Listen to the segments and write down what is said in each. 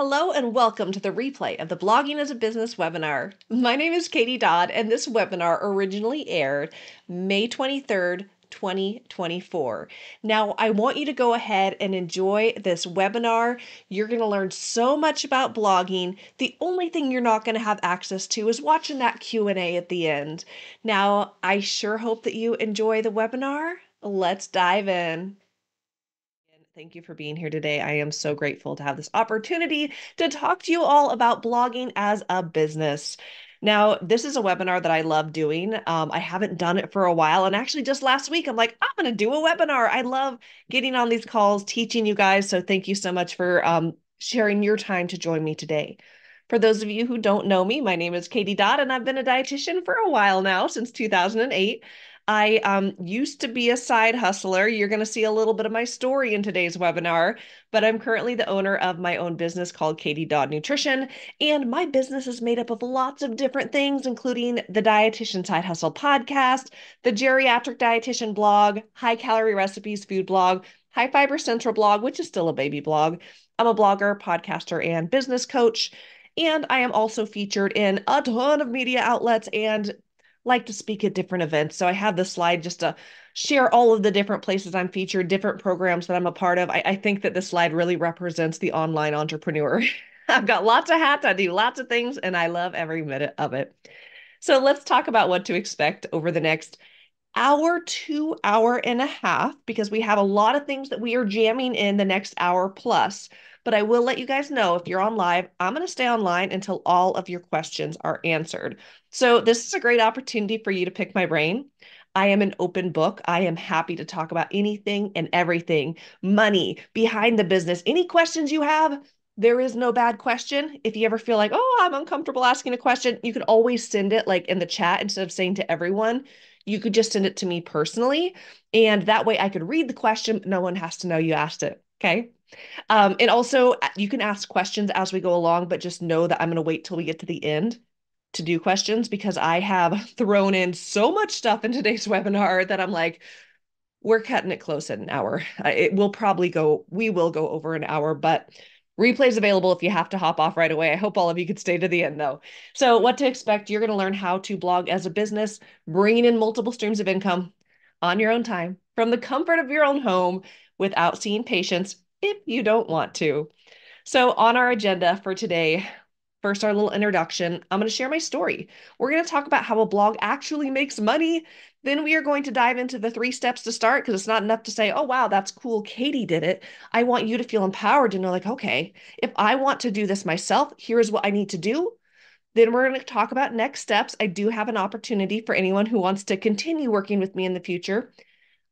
Hello and welcome to the replay of the Blogging as a Business webinar. My name is Katie Dodd, and this webinar originally aired May 23rd, 2024. Now, I want you to go ahead and enjoy this webinar. You're going to learn so much about blogging. The only thing you're not going to have access to is watching that Q&A at the end. Now, I sure hope that you enjoy the webinar. Let's dive in. Thank you for being here today. I am so grateful to have this opportunity to talk to you all about blogging as a business. Now, this is a webinar that I love doing. I haven't done it for a while. And actually, just last week, I'm like, I'm going to do a webinar. I love getting on these calls, teaching you guys. So thank you so much for sharing your time to join me today. For those of you who don't know me, my name is Katie Dodd, and I've been a dietitian for a while now, since 2008. I used to be a side hustler. You're going to see a little bit of my story in today's webinar, but I'm currently the owner of my own business called Katie Dodd Nutrition, and my business is made up of lots of different things, including the Dietitian Side Hustle podcast, the Geriatric Dietitian blog, High Calorie Recipes food blog, High Fiber Central blog, which is still a baby blog. I'm a blogger, podcaster, and business coach, and I am also featured in a ton of media outlets and like to speak at different events. So I have this slide just to share all of the different places I'm featured, different programs that I'm a part of. I think that this slide really represents the online entrepreneur. I've got lots of hats, I do lots of things, and I love every minute of it. So let's talk about what to expect over the next hour to hour and a half, because we have a lot of things that we are jamming in the next hour plus. But I will let you guys know, if you're on live, I'm going to stay online until all of your questions are answered. So this is a great opportunity for you to pick my brain. I am an open book. I am happy to talk about anything and everything, money, behind the business, any questions you have. There is no bad question. If you ever feel like, oh, I'm uncomfortable asking a question, you can always send it like in the chat instead of saying to everyone. You could just send it to me personally. And that way I could read the question, but no one has to know you asked it. Okay. And also you can ask questions as we go along, but just know that I'm going to wait till we get to the end to do questions, because I have thrown in so much stuff in today's webinar that I'm like, we're cutting it close at an hour. We will go over an hour, but replays available if you have to hop off right away. I hope all of you could stay to the end though. So what to expect, you're going to learn how to blog as a business, bringing in multiple streams of income on your own time from the comfort of your own home without seeing patients if you don't want to. So on our agenda for today, first, our little introduction. I'm going to share my story. We're going to talk about how a blog actually makes money. Then we are going to dive into the 3 steps to start, because it's not enough to say, oh, wow, that's cool, Katie did it. I want you to feel empowered to know, like, okay, if I want to do this myself, here's what I need to do. Then we're going to talk about next steps. I do have an opportunity for anyone who wants to continue working with me in the future.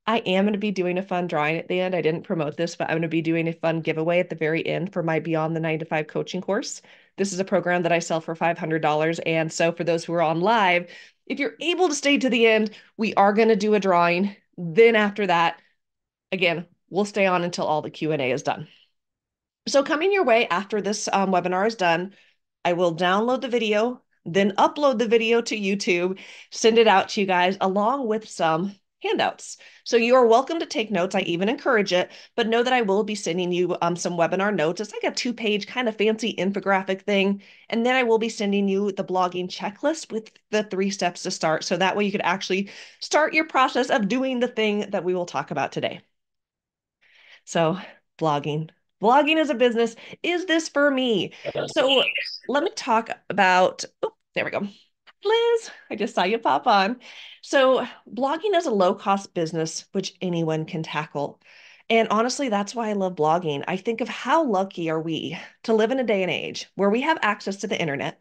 I am going to be doing a fun drawing at the end. I didn't promote this, but I'm going to be doing a fun giveaway at the very end for my Beyond the 9 to 5 coaching course. This is a program that I sell for $500. And so for those who are on live, if you're able to stay to the end, we are going to do a drawing. Then after that, again, we'll stay on until all the Q&A is done. So coming your way after this webinar is done, I will download the video, then upload the video to YouTube, send it out to you guys along with some handouts. So you are welcome to take notes. I even encourage it, but know that I will be sending you some webinar notes. It's like a 2-page kind of fancy infographic thing. And then I will be sending you the blogging checklist with the 3 steps to start. So that way you could actually start your process of doing the thing that we will talk about today. So blogging. Blogging as a business, is this for me? So let me talk about, oh, there we go. Liz, I just saw you pop on. So blogging is a low-cost business, which anyone can tackle. And honestly, that's why I love blogging. I think of how lucky are we to live in a day and age where we have access to the internet,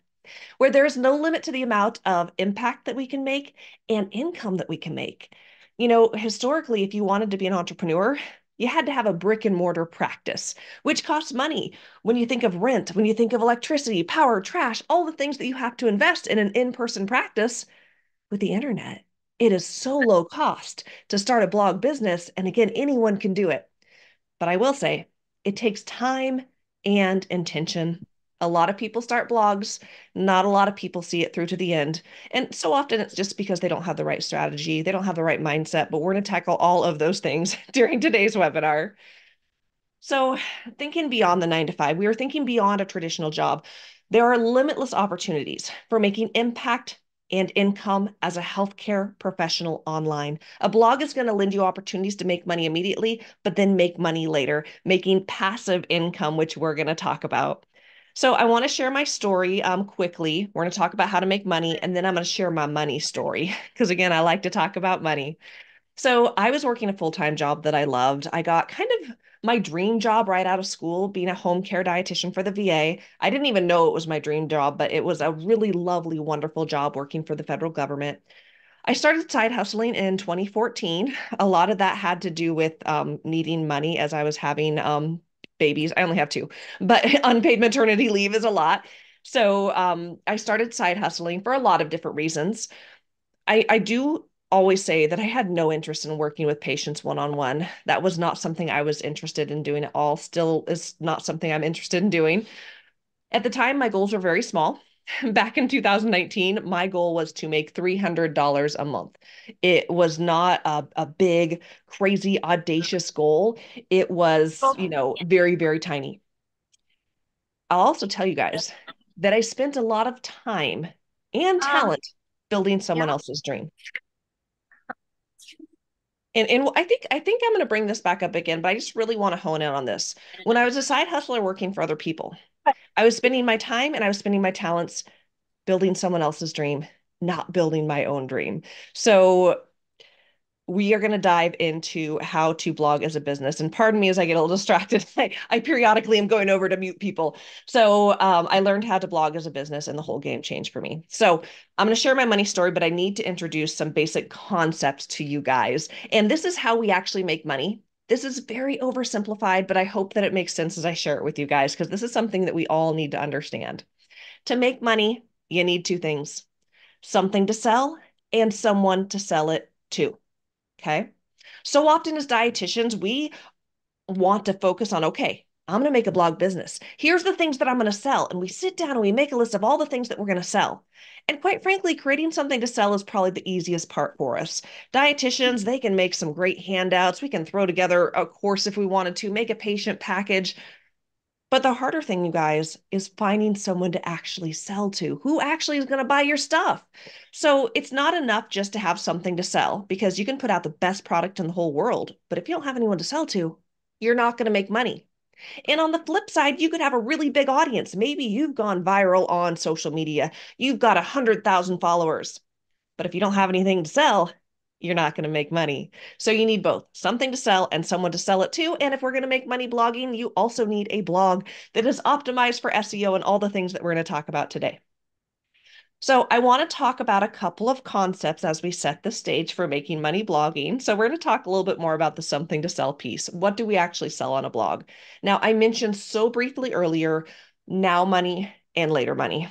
where there is no limit to the amount of impact that we can make and income that we can make. You know, historically, if you wanted to be an entrepreneur, you had to have a brick and mortar practice, which costs money. When you think of rent, when you think of electricity, power, trash, all the things that you have to invest in an in-person practice, with the internet, it is so low cost to start a blog business. And again, anyone can do it. But I will say, it takes time and intention. A lot of people start blogs, not a lot of people see it through to the end. And so often it's just because they don't have the right strategy, they don't have the right mindset, but we're going to tackle all of those things during today's webinar. So, thinking beyond the 9 to 5, we were thinking beyond a traditional job. There are limitless opportunities for making impact and income as a healthcare professional online. A blog is going to lend you opportunities to make money immediately, but then make money later, making passive income, which we're going to talk about. So, I want to share my story quickly. We're going to talk about how to make money, and then I'm going to share my money story because, again, I like to talk about money. So I was working a full-time job that I loved. I got kind of my dream job right out of school, being a home care dietitian for the VA. I didn't even know it was my dream job, but it was a really lovely, wonderful job working for the federal government. I started side hustling in 2014. A lot of that had to do with needing money as I was having babies. I only have two, but unpaid maternity leave is a lot. So I started side hustling for a lot of different reasons. I do always say that I had no interest in working with patients one on one. That was not something I was interested in doing at all. Still is not something I'm interested in doing. At the time, my goals were very small. Back in 2019, my goal was to make $300 a month. It was not a big, crazy, audacious goal. It was, very, very tiny. I'll also tell you guys that I spent a lot of time and talent building someone else's dream. And I think I'm going to bring this back up again, but I just really want to hone in on this. When I was a side hustler working for other people, I was spending my time and I was spending my talents building someone else's dream, not building my own dream. So we are going to dive into how to blog as a business. And pardon me as I get a little distracted. I periodically am going over to mute people. So I learned how to blog as a business and the whole game changed for me. So I'm going to share my money story, but I need to introduce some basic concepts to you guys. And this is how we actually make money. This is very oversimplified, but I hope that it makes sense as I share it with you guys, because this is something that we all need to understand. To make money, you need two things: something to sell and someone to sell it to. Okay. So often as dietitians, we want to focus on, okay, I'm going to make a blog business. Here's the things that I'm going to sell. And we sit down and we make a list of all the things that we're going to sell. And quite frankly, creating something to sell is probably the easiest part for us. Dietitians, they can make some great handouts. We can throw together a course if we wanted to, make a patient package. But the harder thing, you guys, is finding someone to actually sell to, who actually is going to buy your stuff. So it's not enough just to have something to sell, because you can put out the best product in the whole world, but if you don't have anyone to sell to, you're not going to make money. And on the flip side, you could have a really big audience. Maybe you've gone viral on social media. You've got 100,000 followers. But if you don't have anything to sell, you're not going to make money. So you need both something to sell and someone to sell it to. And if we're going to make money blogging, you also need a blog that is optimized for SEO and all the things that we're going to talk about today. So I want to talk about a couple of concepts as we set the stage for making money blogging. So we're going to talk a little bit more about the something to sell piece. What do we actually sell on a blog? Now, I mentioned so briefly earlier, now money and later money.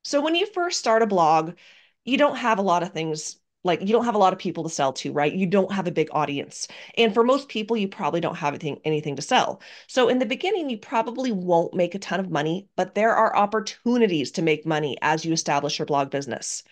So when you first start a blog, you don't have a lot of things, like you don't have a lot of people to sell to, right? You don't have a big audience. And for most people, you probably don't have anything to sell. So in the beginning, you probably won't make a ton of money, but there are opportunities to make money as you establish your blog business.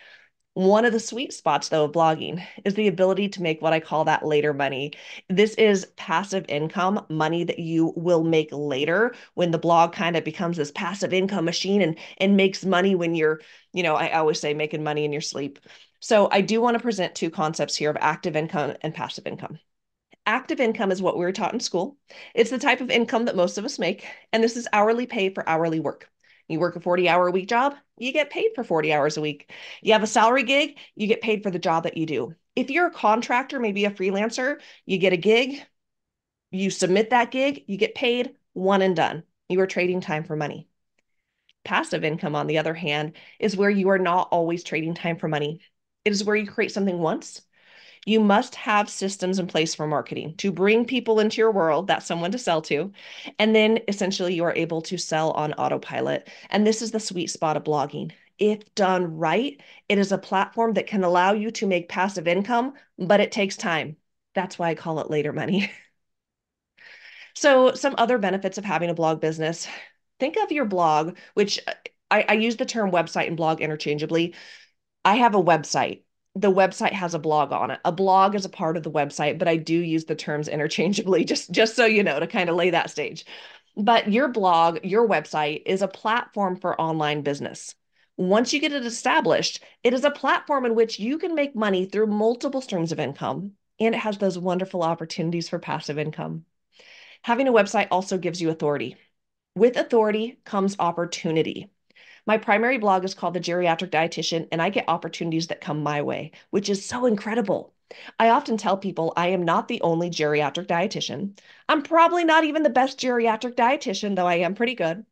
One of the sweet spots, though, of blogging is the ability to make what I call that later money. This is passive income, money that you will make later when the blog kind of becomes this passive income machine and makes money when you're, I always say making money in your sleep. So I do want to present two concepts here of active income and passive income. Active income is what we were taught in school. It's the type of income that most of us make, and this is hourly pay for hourly work. You work a 40-hour-a-week job, you get paid for 40 hours a week. You have a salary gig, you get paid for the job that you do. If you're a contractor, maybe a freelancer, you get a gig, you submit that gig, you get paid, one and done. You are trading time for money. Passive income, on the other hand, is where you are not always trading time for money. It is where you create something once. You must have systems in place for marketing to bring people into your world, that's someone to sell to. And then essentially you are able to sell on autopilot. And this is the sweet spot of blogging. If done right, it is a platform that can allow you to make passive income, but it takes time. That's why I call it later money. So some other benefits of having a blog business. Think of your blog, which I use the term website and blog interchangeably. I have a website. the website has a blog on it. A blog is a part of the website, but I do use the terms interchangeably, just so you know, to kind of lay that stage. But your blog, your website is a platform for online business. Once you get it established, it is a platform in which you can make money through multiple streams of income, and it has those wonderful opportunities for passive income. Having a website also gives you authority. With authority comes opportunity. My primary blog is called The Geriatric Dietitian, and I get opportunities that come my way, which is so incredible. I often tell people I am not the only geriatric dietitian. I'm probably not even the best geriatric dietitian, though I am pretty good.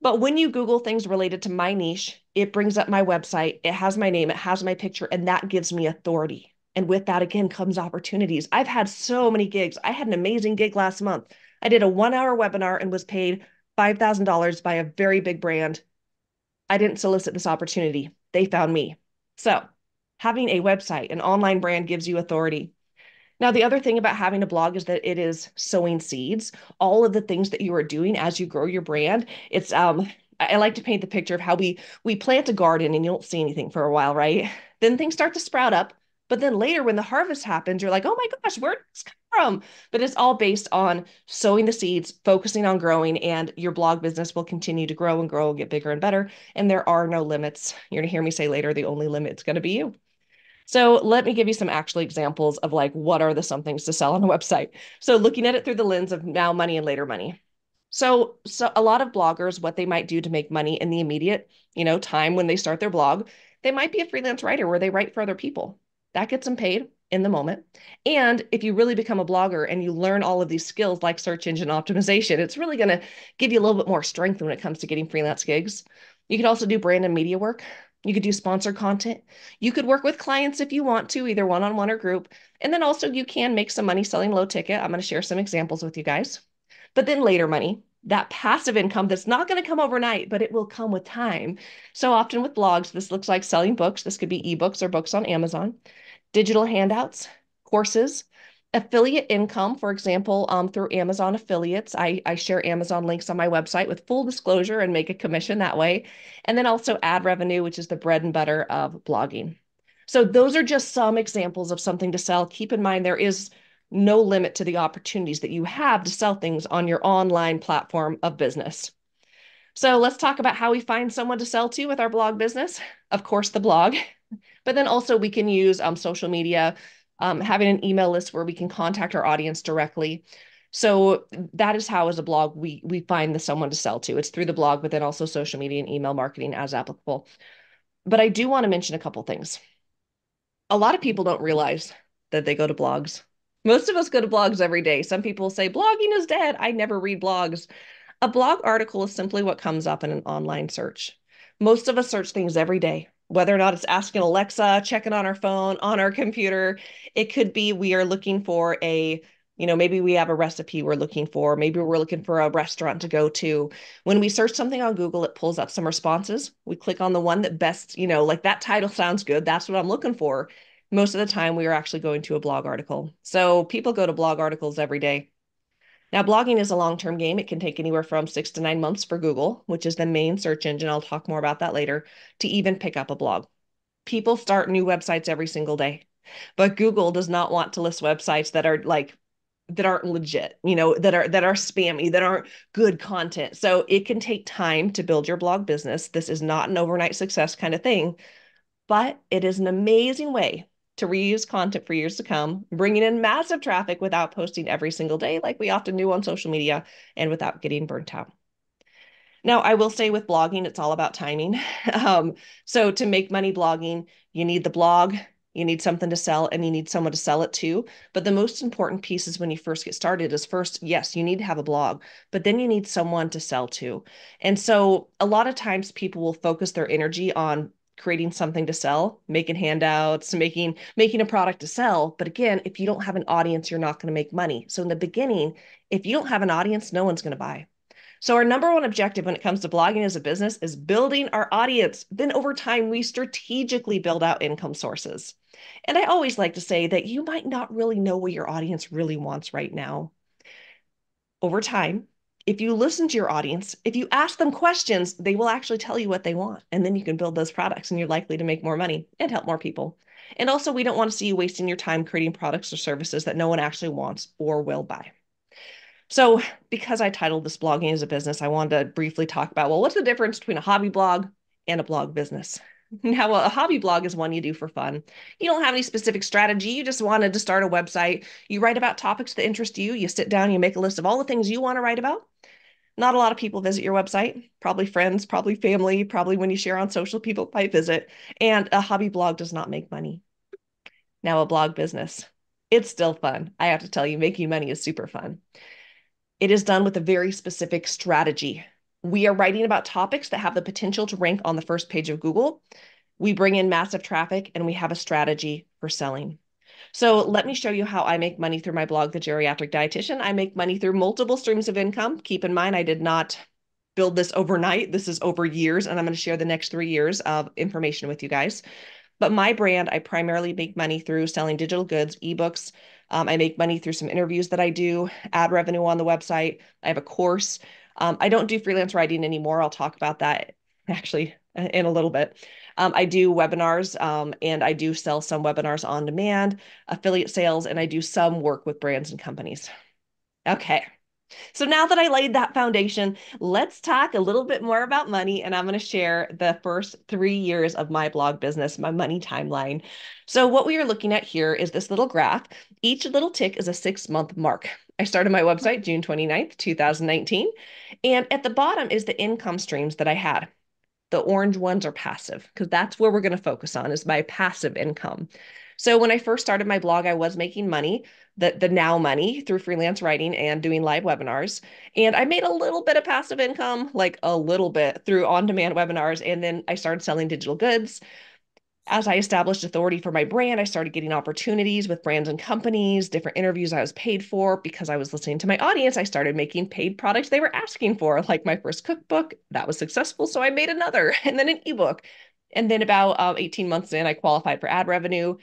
But when you Google things related to my niche, it brings up my website, it has my name, it has my picture, and that gives me authority. And with that, again, comes opportunities. I've had so many gigs. I had an amazing gig last month. I did a 1 hour webinar and was paid $5,000 by a very big brand. I didn't solicit this opportunity. They found me. So having a website, an online brand gives you authority. Now, the other thing about having a blog is that it is sowing seeds. All of the things that you are doing as you grow your brand, it's I like to paint the picture of how we plant a garden and you don't see anything for a while, right? Then things start to sprout up, but then later when the harvest happens, you're like, "Oh my gosh, where did this come from?" But it's all based on sowing the seeds, focusing on growing, and your blog business will continue to grow and get bigger and better, and there are no limits. You're going to hear me say later, the only limit is going to be you. So let me give you some actual examples of like what are the some things to sell on a website. So looking at it through the lens of now money and later money. So a lot of bloggers, what they might do to make money in the immediate, time when they start their blog, they might be a freelance writer where they write for other people. That gets them paid in the moment. And if you really become a blogger and you learn all of these skills like search engine optimization, it's really going to give you a little bit more strength when it comes to getting freelance gigs. You could also do brand and media work. You could do sponsored content. You could work with clients if you want to, either one-on-one or group. And then also you can make some money selling low ticket. I'm going to share some examples with you guys. But then later money, that passive income that's not going to come overnight, but it will come with time. So often with blogs, this looks like selling books. This could be ebooks or books on Amazon, digital handouts, courses, affiliate income, for example, through Amazon affiliates. I share Amazon links on my website with full disclosure and make a commission that way. And then also ad revenue, which is the bread and butter of blogging. So those are just some examples of something to sell. Keep in mind, there is no limit to the opportunities that you have to sell things on your online platform of business. So let's talk about how we find someone to sell to with our blog business. Of course, the blog, but then also we can use social media, having an email list where we can contact our audience directly. So that is how, as a blog, we find someone to sell to. It's through the blog, but then also social media and email marketing as applicable. But I do want to mention a couple things. A lot of people don't realize that they go to blogs. Most of us go to blogs every day. Some people say blogging is dead. I never read blogs. A blog article is simply what comes up in an online search. Most of us search things every day, whether or not it's asking Alexa, checking on our phone, on our computer. It could be we are looking for maybe we have a recipe we're looking for. Maybe we're looking for a restaurant to go to. When we search something on Google, it pulls up some responses. We click on the one that best, like that title sounds good. That's what I'm looking for. Most of the time, we are actually going to a blog article. So people go to blog articles every day. Now, blogging is a long-term game. It can take anywhere from 6 to 9 months for Google, which is the main search engine. I'll talk more about that later, to even pick up a blog. People start new websites every single day, but Google does not want to list websites that are that aren't legit, that are spammy, that aren't good content. So it can take time to build your blog business. This is not an overnight success kind of thing, but it is an amazing way to reuse content for years to come, bringing in massive traffic without posting every single day like we often do on social media and without getting burnt out. Now, I will say with blogging, it's all about timing. So to make money blogging, you need the blog, you need something to sell, and you need someone to sell it to. But the most important piece is when you first get started is first, yes, you need to have a blog, but then you need someone to sell to. And so a lot of times people will focus their energy on creating something to sell, making handouts, making a product to sell. But again, if you don't have an audience, you're not going to make money. So in the beginning, if you don't have an audience, no one's going to buy. So our number one objective when it comes to blogging as a business is building our audience. Then over time, we strategically build out income sources. And I always like to say that you might not really know what your audience really wants right now. Over time, if you listen to your audience, if you ask them questions, they will actually tell you what they want. And then you can build those products and you're likely to make more money and help more people. And also, we don't want to see you wasting your time creating products or services that no one actually wants or will buy. So, because I titled this Blogging as a Business, I wanted to briefly talk about, well, what's the difference between a hobby blog and a blog business? Now, a hobby blog is one you do for fun. You don't have any specific strategy. You just wanted to start a website. You write about topics that interest you. You sit down, you make a list of all the things you want to write about. Not a lot of people visit your website, probably friends, probably family, probably when you share on social, people might visit. And a hobby blog does not make money. Now, a blog business, it's still fun. I have to tell you, making money is super fun. It is done with a very specific strategy. We are writing about topics that have the potential to rank on the first page of Google. We bring in massive traffic and we have a strategy for selling. So let me show you how I make money through my blog, The Geriatric Dietitian. I make money through multiple streams of income. Keep in mind, I did not build this overnight. This is over years, and I'm going to share the next 3 years of information with you guys. But my brand, I primarily make money through selling digital goods, ebooks. I make money through some interviews that I do, ad revenue on the website. I have a course. I don't do freelance writing anymore. I'll talk about that actually in a little bit. I do webinars and I do sell some webinars on demand, affiliate sales, and I do some work with brands and companies. Okay. So now that I laid that foundation, let's talk a little bit more about money. And I'm going to share the first 3 years of my blog business, my money timeline. So what we are looking at here is this little graph. Each little tick is a 6-month mark. I started my website June 29th, 2019. And at the bottom is the income streams that I had. The orange ones are passive because that's where we're going to focus on is my passive income. So when I first started my blog, I was making money, the now money through freelance writing and doing live webinars. And I made a little bit of passive income, like a little bit through on-demand webinars. And then I started selling digital goods. As I established authority for my brand, I started getting opportunities with brands and companies, different interviews I was paid for because I was listening to my audience. I started making paid products they were asking for, like my first cookbook. That was successful, so I made another, and then an ebook. And then about 18 months in, I qualified for ad revenue.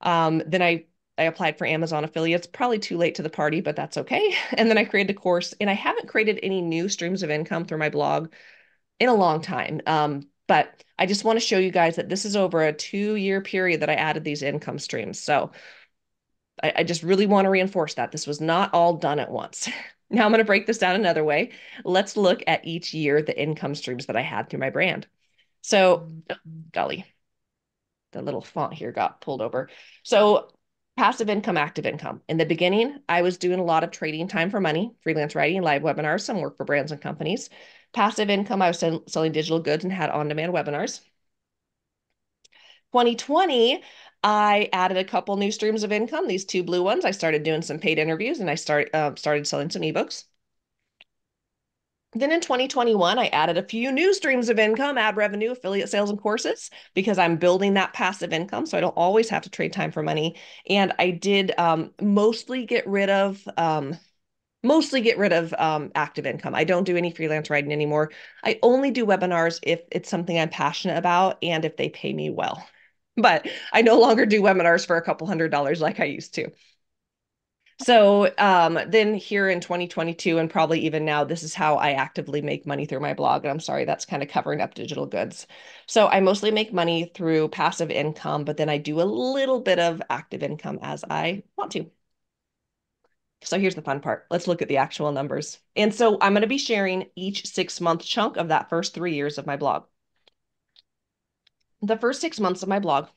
Then I applied for Amazon affiliates, probably too late to the party, but that's okay. And then I created a course, and I haven't created any new streams of income through my blog in a long time. But I just want to show you guys that this is over a 2-year period that I added these income streams. So I just really want to reinforce that this was not all done at once. Now I'm going to break this down another way. Let's look at each year, the income streams that I had through my brand. So, oh, golly, the little font here got pulled over. So passive income, active income. In the beginning, I was doing a lot of trading time for money, freelance writing, live webinars, some work for brands and companies. Passive income, I was selling digital goods and had on-demand webinars. 2020, I added a couple new streams of income, these 2 blue ones. I started doing some paid interviews and I started selling some ebooks. Then in 2021, I added a few new streams of income, ad revenue, affiliate sales, and courses because I'm building that passive income. So I don't always have to trade time for money. And I did mostly get rid of active income. I don't do any freelance writing anymore. I only do webinars if it's something I'm passionate about and if they pay me well. But I no longer do webinars for a couple $100 like I used to. So then here in 2022 and probably even now, this is how I actively make money through my blog. And I'm sorry, that's kind of covering up digital goods. So I mostly make money through passive income, but then I do a little bit of active income as I want to. So here's the fun part. Let's look at the actual numbers. And so I'm going to be sharing each 6-month chunk of that first 3 years of my blog. The first 6 months of my blog,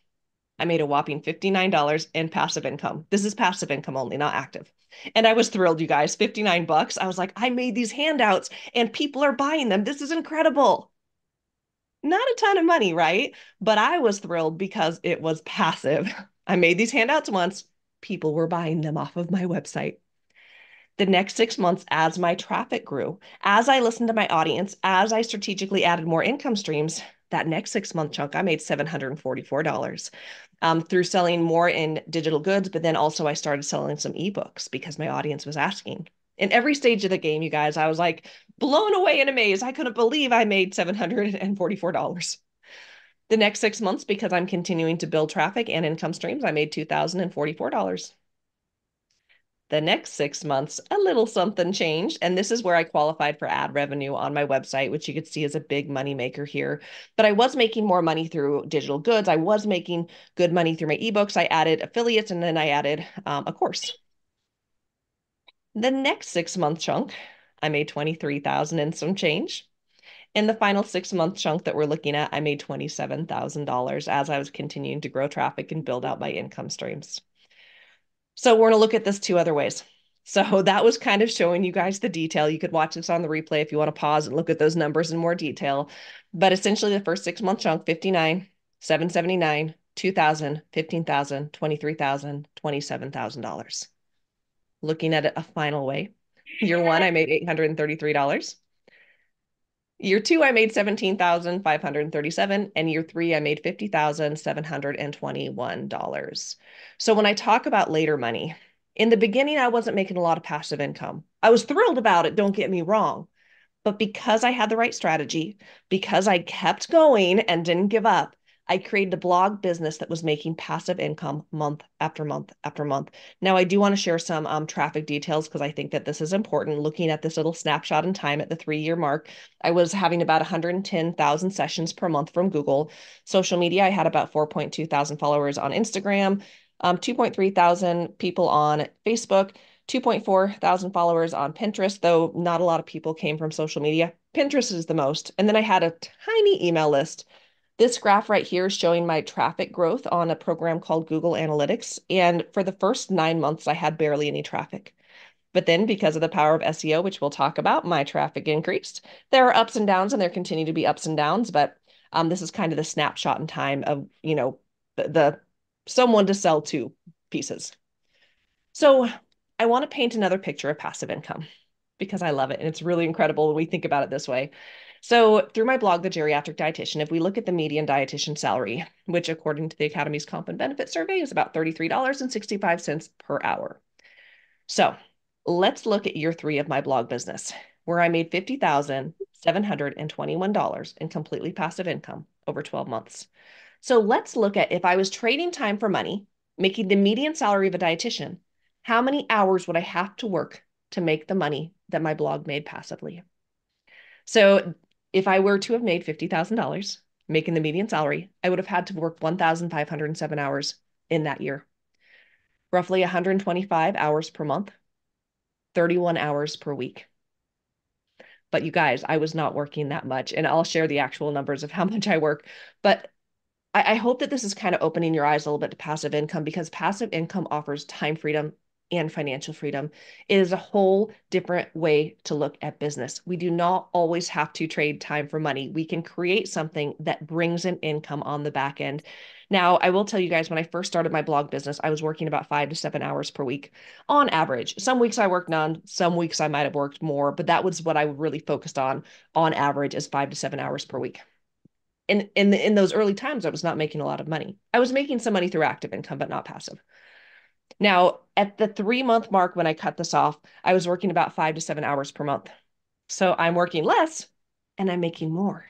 I made a whopping $59 in passive income. This is passive income only, not active. And I was thrilled, you guys. $59. I was like, I made these handouts and people are buying them. This is incredible. Not a ton of money, right? But I was thrilled because it was passive. I made these handouts once. People were buying them off of my website. The next 6 months, as my traffic grew, as I listened to my audience, as I strategically added more income streams, that next 6-month chunk, I made $744 through selling more in digital goods. But then also I started selling some ebooks because my audience was asking. In every stage of the game, you guys, I was like blown away and amazed. I couldn't believe I made $744. The next 6 months, because I'm continuing to build traffic and income streams, I made $2,044. The next 6 months, a little something changed. And this is where I qualified for ad revenue on my website, which you could see as a big money maker here. But I was making more money through digital goods. I was making good money through my ebooks. I added affiliates and then I added a course. The next 6 month chunk, I made 23,000 and some change. In the final 6 month chunk that we're looking at, I made $27,000 as I was continuing to grow traffic and build out my income streams. So we're going to look at this two other ways. So that was kind of showing you guys the detail. You could watch this on the replay if you want to pause and look at those numbers in more detail. But essentially the first 6 month chunk, 59, 779, 2,000, 15,000, 23,000, $27,000. Looking at it a final way. Year one, I made $833. Year two, I made $17,537, and year three, I made $50,721. So when I talk about later money, in the beginning, I wasn't making a lot of passive income. I was thrilled about it, don't get me wrong. But because I had the right strategy, because I kept going and didn't give up, I created a blog business that was making passive income month after month after month. Now, I do want to share some traffic details because I think that this is important. Looking at this little snapshot in time at the 3 year mark, I was having about 110,000 sessions per month from Google. Social media, I had about 4.2 thousand followers on Instagram, 2.3 thousand people on Facebook, 2.4 thousand followers on Pinterest, though not a lot of people came from social media. Pinterest is the most. And then I had a tiny email list. This graph right here is showing my traffic growth on a program called Google Analytics. And for the first 9 months, I had barely any traffic. But then because of the power of SEO, which we'll talk about, my traffic increased. There are ups and downs and there continue to be ups and downs, but this is kind of the snapshot in time of, the someone to sell to pieces. So I want to paint another picture of passive income because I love it. And it's really incredible when we think about it this way. So through my blog, The Geriatric Dietitian, if we look at the median dietitian salary, which according to the Academy's Comp and Benefit Survey is about $33.65 per hour. So let's look at year three of my blog business, where I made $50,721 in completely passive income over 12 months. So let's look at if I was trading time for money, making the median salary of a dietitian, how many hours would I have to work to make the money that my blog made passively? So if I were to have made $50,000 making the median salary, I would have had to work 1,507 hours in that year, roughly 125 hours per month, 31 hours per week. But you guys, I was not working that much, and I'll share the actual numbers of how much I work. But I hope that this is kind of opening your eyes a little bit to passive income because passive income offers time freedom and financial freedom. It is a whole different way to look at business. We do not always have to trade time for money. We can create something that brings an income on the back end. Now, I will tell you guys, when I first started my blog business, I was working about 5 to 7 hours per week on average. Some weeks I worked none, some weeks I might have worked more, but that was what I really focused on average is 5 to 7 hours per week. In those early times, I was not making a lot of money. I was making some money through active income, but not passive. Now, at the 3 month mark, when I cut this off, I was working about 5 to 7 hours per month. So I'm working less and I'm making more.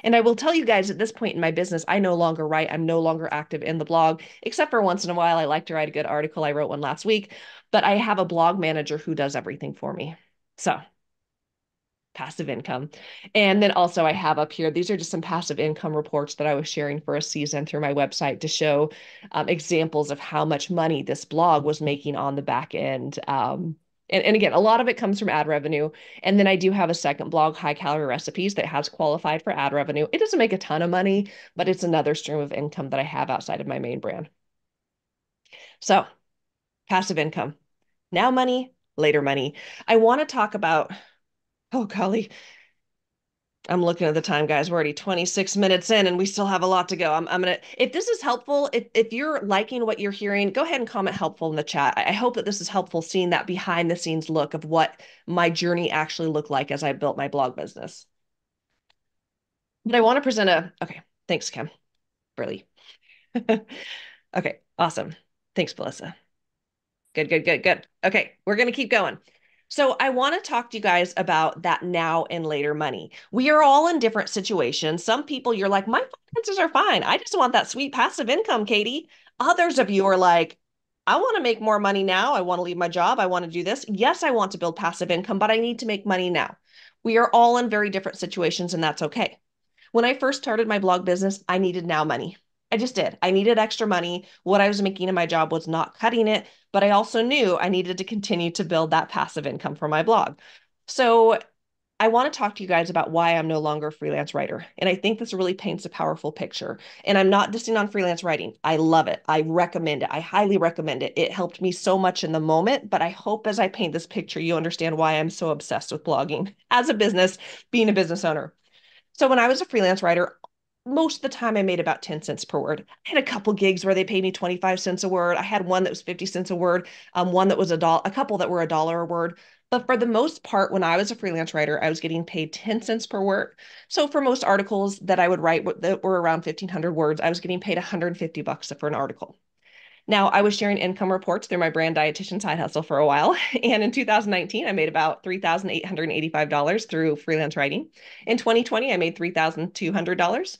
And I will tell you guys at this point in my business, I no longer write. I'm no longer active in the blog, except for once in a while. I like to write a good article. I wrote one last week, but I have a blog manager who does everything for me. So passive income. And then also I have up here, these are just some passive income reports that I was sharing for a season through my website to show examples of how much money this blog was making on the back end. And again, a lot of it comes from ad revenue. And then I do have a second blog, High Calorie Recipes, that has qualified for ad revenue. It doesn't make a ton of money, but it's another stream of income that I have outside of my main brand. So passive income, now money, later money. I want to talk about, oh golly, I'm looking at the time, guys. We're already 26 minutes in and we still have a lot to go. I'm gonna, if this is helpful, if you're liking what you're hearing, go ahead and comment helpful in the chat. I hope that this is helpful seeing that behind the scenes look of what my journey actually looked like as I built my blog business. But I want to present okay, thanks, Kim. Really. Okay, awesome. Thanks, Melissa. Good, good, good, good. Okay, we're going to keep going. So I want to talk to you guys about that now and later money. We are all in different situations. Some people, you're like, my finances are fine. I just want that sweet passive income, Katie. Others of you are like, I want to make more money now. I want to leave my job. I want to do this. Yes, I want to build passive income, but I need to make money now. We are all in very different situations, and that's okay. When I first started my blog business, I needed now money. I just did. I needed extra money. What I was making in my job was not cutting it, but I also knew I needed to continue to build that passive income for my blog. So I want to talk to you guys about why I'm no longer a freelance writer. And I think this really paints a powerful picture. And I'm not dissing on freelance writing. I love it. I recommend it. I highly recommend it. It helped me so much in the moment, but I hope as I paint this picture, you understand why I'm so obsessed with blogging as a business, being a business owner. So when I was a freelance writer, most of the time I made about 10 cents per word. I had a couple gigs where they paid me 25 cents a word. I had one that was 50 cents a word, one that was a couple that were $1 a word. But for the most part, when I was a freelance writer, I was getting paid 10 cents per word. So for most articles that I would write that were around 1,500 words, I was getting paid 150 bucks for an article. Now, I was sharing income reports through my brand dietitian side hustle for a while. And in 2019, I made about $3,885 through freelance writing. In 2020, I made $3,200.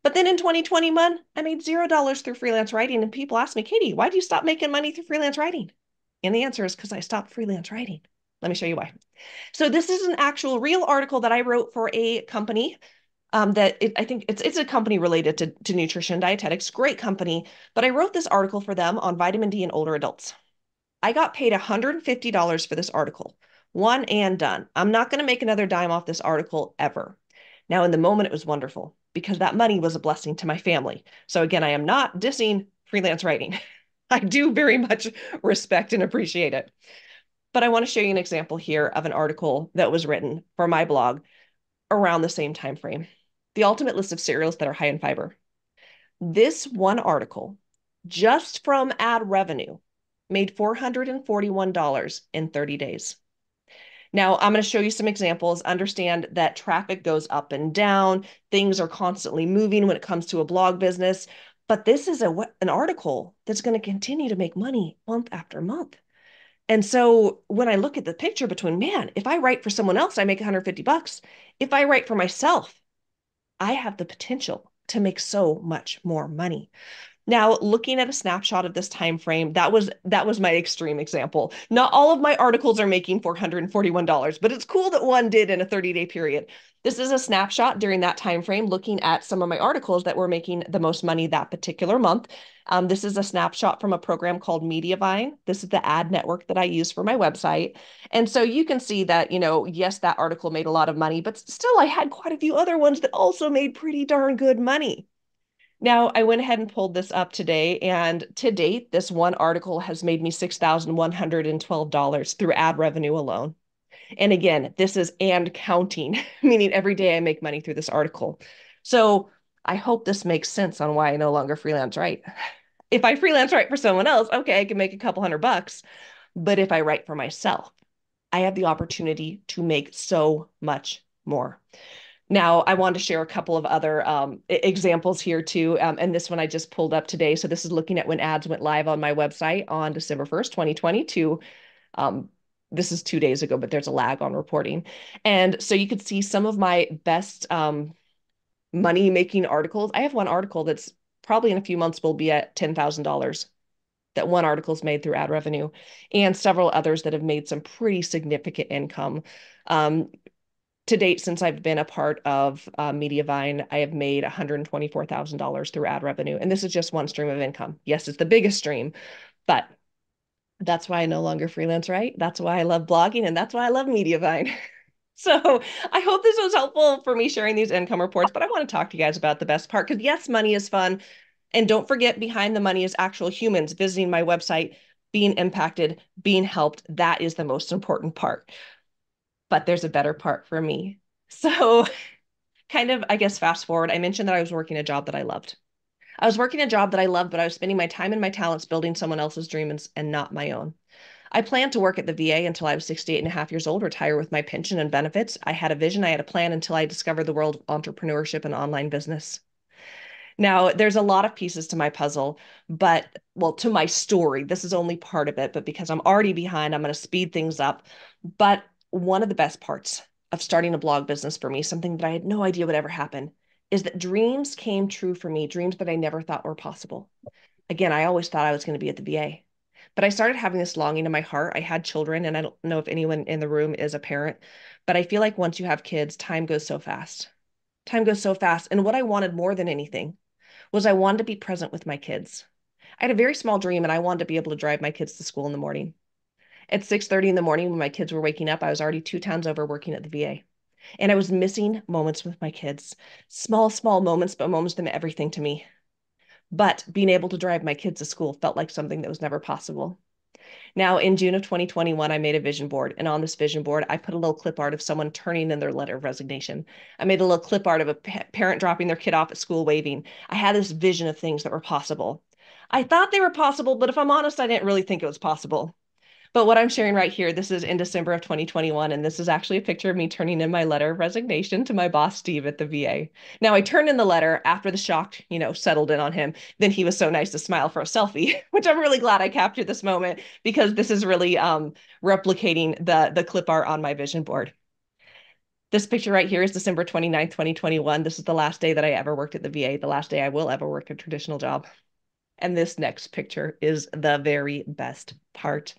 But then in 2021, I made $0 through freelance writing. And people ask me, Katie, why do you stop making money through freelance writing? And the answer is because I stopped freelance writing. Let me show you why. So this is an actual real article that I wrote for a company I think it's a company related to nutrition dietetics, great company. But I wrote this article for them on vitamin D in older adults. I got paid $150 for this article, one and done. I'm not going to make another dime off this article ever. Now, in the moment, it was wonderful because that money was a blessing to my family. So again, I am not dissing freelance writing. I do very much respect and appreciate it. But I want to show you an example here of an article that was written for my blog around the same time frame. The ultimate list of cereals that are high in fiber. This one article, just from ad revenue, made $441 in 30 days. Now, I'm going to show you some examples. Understand that traffic goes up and down. Things are constantly moving when it comes to a blog business. But this is an article that's going to continue to make money month after month. And so when I look at the picture between, man, if I write for someone else, I make 150 bucks. If I write for myself, I have the potential to make so much more money. Now, looking at a snapshot of this time frame, that was my extreme example. Not all of my articles are making $441, but it's cool that one did in a 30-day period. This is a snapshot during that time frame, looking at some of my articles that were making the most money that particular month. This is a snapshot from a program called Mediavine. This is the ad network that I use for my website. And so you can see that, yes, that article made a lot of money, but still I had quite a few other ones that also made pretty darn good money. Now, I went ahead and pulled this up today, and to date, this one article has made me $6,112 through ad revenue alone. And again, this is and counting, meaning every day I make money through this article. So I hope this makes sense on why I no longer freelance write. If I freelance write for someone else, okay, I can make a couple $100. But if I write for myself, I have the opportunity to make so much more. Now, I wanted to share a couple of other examples here too. And this one I just pulled up today. So this is looking at when ads went live on my website on December 1st, 2022. This is 2 days ago, but there's a lag on reporting. And so you could see some of my best money-making articles. I have one article that's probably in a few months will be at $10,000. That one article's made through ad revenue, and several others that have made some pretty significant income. To date, since I've been a part of Mediavine, I have made $124,000 through ad revenue. And this is just one stream of income. Yes, it's the biggest stream, but that's why I no longer freelance write. That's why I love blogging, and that's why I love Mediavine. So I hope this was helpful for me sharing these income reports, but I want to talk to you guys about the best part because yes, money is fun. And don't forget, behind the money is actual humans visiting my website, being impacted, being helped. That is the most important part. But there's a better part for me. So kind of, I guess, fast forward, I mentioned that I was working a job that I loved. I was working a job that I loved, but I was spending my time and my talents building someone else's dreams and not my own. I planned to work at the VA until I was 68 and a half years old, retire with my pension and benefits. I had a vision, I had a plan until I discovered the world of entrepreneurship and online business. Now, there's a lot of pieces to my puzzle, but well, to my story. This is only part of it, but because I'm already behind, I'm going to speed things up. But one of the best parts of starting a blog business for me, something that I had no idea would ever happen, is that dreams came true for me, dreams that I never thought were possible. Again, I always thought I was going to be at the VA. But I started having this longing in my heart. I had children, and I don't know if anyone in the room is a parent, but I feel like once you have kids, time goes so fast. Time goes so fast. And what I wanted more than anything was I wanted to be present with my kids. I had a very small dream, and I wanted to be able to drive my kids to school in the morning. At 6:30 in the morning, when my kids were waking up, I was already 2 towns over working at the VA. And I was missing moments with my kids. Small, small moments, but moments that meant everything to me. But being able to drive my kids to school felt like something that was never possible. Now, in June of 2021, I made a vision board. And on this vision board, I put a little clip art of someone turning in their letter of resignation. I made a little clip art of a parent dropping their kid off at school waving. I had this vision of things that were possible. I thought they were possible, but if I'm honest, I didn't really think it was possible. But what I'm sharing right here, this is in December of 2021, and this is actually a picture of me turning in my letter of resignation to my boss, Steve, at the VA. Now, I turned in the letter after the shock, settled in on him. Then he was so nice to smile for a selfie, which I'm really glad I captured this moment because this is really replicating the clip art on my vision board. This picture right here is December 29th, 2021. This is the last day that I ever worked at the VA, the last day I will ever work a traditional job. And this next picture is the very best part.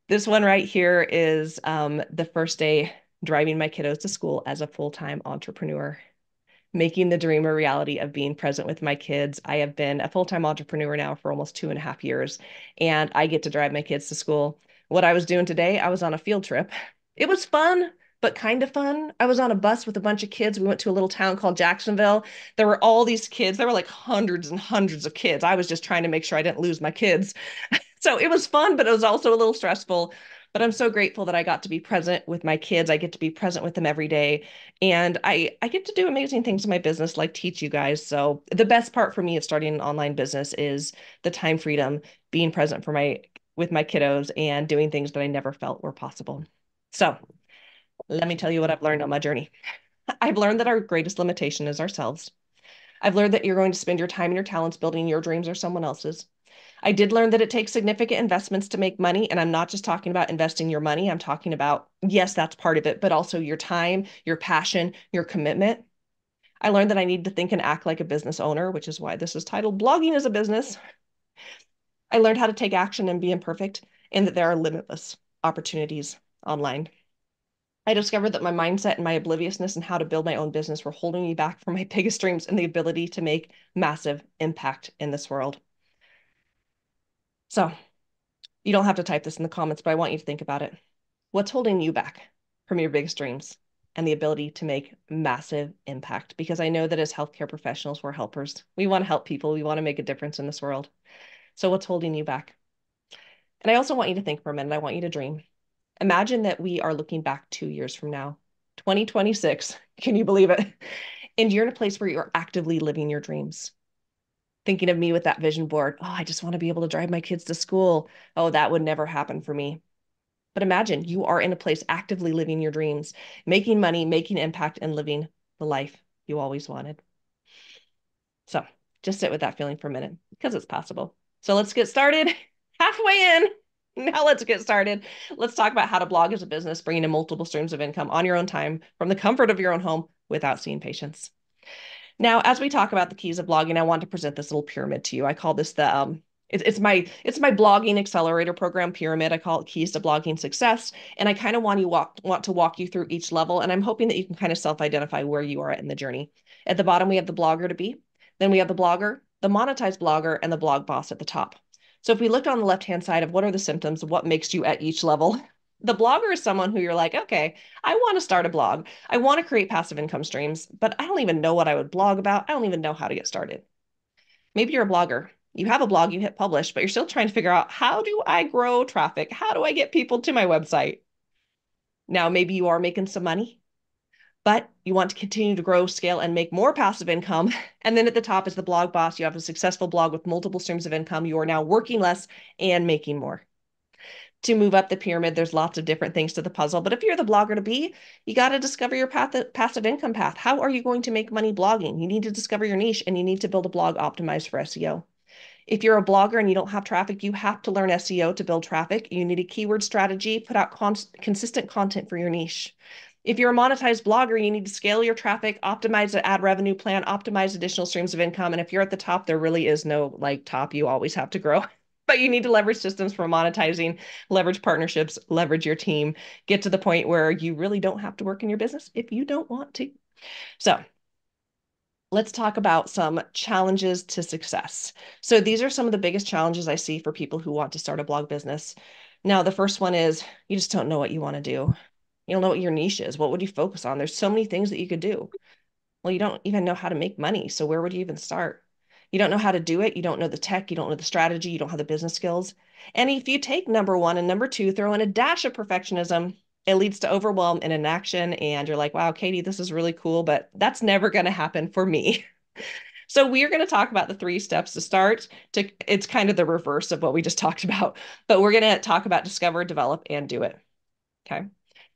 This one right here is the first day driving my kiddos to school as a full-time entrepreneur, making the dream a reality of being present with my kids. I have been a full-time entrepreneur now for almost 2.5 years, and I get to drive my kids to school. What I was doing today, I was on a field trip. It was fun, but kind of fun. I was on a bus with a bunch of kids. We went to a little town called Jacksonville. There were all these kids. There were like hundreds and hundreds of kids. I was just trying to make sure I didn't lose my kids. So it was fun, but it was also a little stressful. But I'm so grateful that I got to be present with my kids. I get to be present with them every day. And I get to do amazing things in my business, like teach you guys. So the best part for me of starting an online business is the time freedom, being present with my kiddos and doing things that I never felt were possible. So let me tell you what I've learned on my journey. I've learned that our greatest limitation is ourselves. I've learned that you're going to spend your time and your talents building your dreams or someone else's. I did learn that it takes significant investments to make money. And I'm not just talking about investing your money. I'm talking about, yes, that's part of it, but also your time, your passion, your commitment. I learned that I need to think and act like a business owner, which is why this is titled Blogging as a Business. I learned how to take action and be imperfect, and that there are limitless opportunities online. I discovered that my mindset and my obliviousness and how to build my own business were holding me back from my biggest dreams and the ability to make massive impact in this world. So you don't have to type this in the comments, but I want you to think about it. What's holding you back from your biggest dreams and the ability to make massive impact? Because I know that as healthcare professionals, we're helpers. We want to help people. We want to make a difference in this world. So what's holding you back? And I also want you to think for a minute. I want you to dream. Imagine that we are looking back 2 years from now, 2026. Can you believe it? And you're in a place where you're actively living your dreams. Thinking of me with that vision board. Oh, I just want to be able to drive my kids to school. Oh, that would never happen for me. But imagine you are in a place actively living your dreams, making money, making impact, and living the life you always wanted. So just sit with that feeling for a minute because it's possible. So let's get started. Halfway in. Now let's get started. Let's talk about how to blog as a business, bringing in multiple streams of income on your own time from the comfort of your own home without seeing patients. Now, as we talk about the keys of blogging, I want to present this little pyramid to you. I call this it's my blogging accelerator program pyramid. I call it Keys to Blogging Success. And I kind of want to walk you through each level. And I'm hoping that you can kind of self-identify where you are at in the journey. At the bottom, we have the blogger to be. Then we have the blogger, the monetized blogger, and the blog boss at the top. So if we looked on the left-hand side of what are the symptoms of what makes you at each level, the blogger is someone who you're like, okay, I want to start a blog. I want to create passive income streams, but I don't even know what I would blog about. I don't even know how to get started. Maybe you're a blogger. You have a blog, you hit publish, but you're still trying to figure out, how do I grow traffic? How do I get people to my website? Now, maybe you are making some money, but you want to continue to grow, scale, and make more passive income. And then at the top is the blog boss. You have a successful blog with multiple streams of income. You are now working less and making more. To move up the pyramid, there's lots of different things to the puzzle. But if you're the blogger to be, you got to discover your passive income path. How are you going to make money blogging? You need to discover your niche, and you need to build a blog optimized for SEO. If you're a blogger and you don't have traffic, you have to learn SEO to build traffic. You need a keyword strategy, put out consistent content for your niche. If you're a monetized blogger, you need to scale your traffic, optimize the ad revenue plan, optimize additional streams of income. And if you're at the top, there really is no top. You always have to grow. But you need to leverage systems for monetizing, leverage partnerships, leverage your team, get to the point where you really don't have to work in your business if you don't want to. So let's talk about some challenges to success. So these are some of the biggest challenges I see for people who want to start a blog business. Now, the first one is you just don't know what you want to do. You don't know what your niche is. What would you focus on? There's so many things that you could do. Well, you don't even know how to make money. So where would you even start? You don't know how to do it. You don't know the tech. You don't know the strategy. You don't have the business skills. And if you take number one and number two, throw in a dash of perfectionism, it leads to overwhelm and inaction. And you're like, wow, Katie, this is really cool, but that's never going to happen for me. So we are going to talk about the 3 steps to start. It's kind of the reverse of what we just talked about, but we're going to talk about discover, develop, and do it. Okay.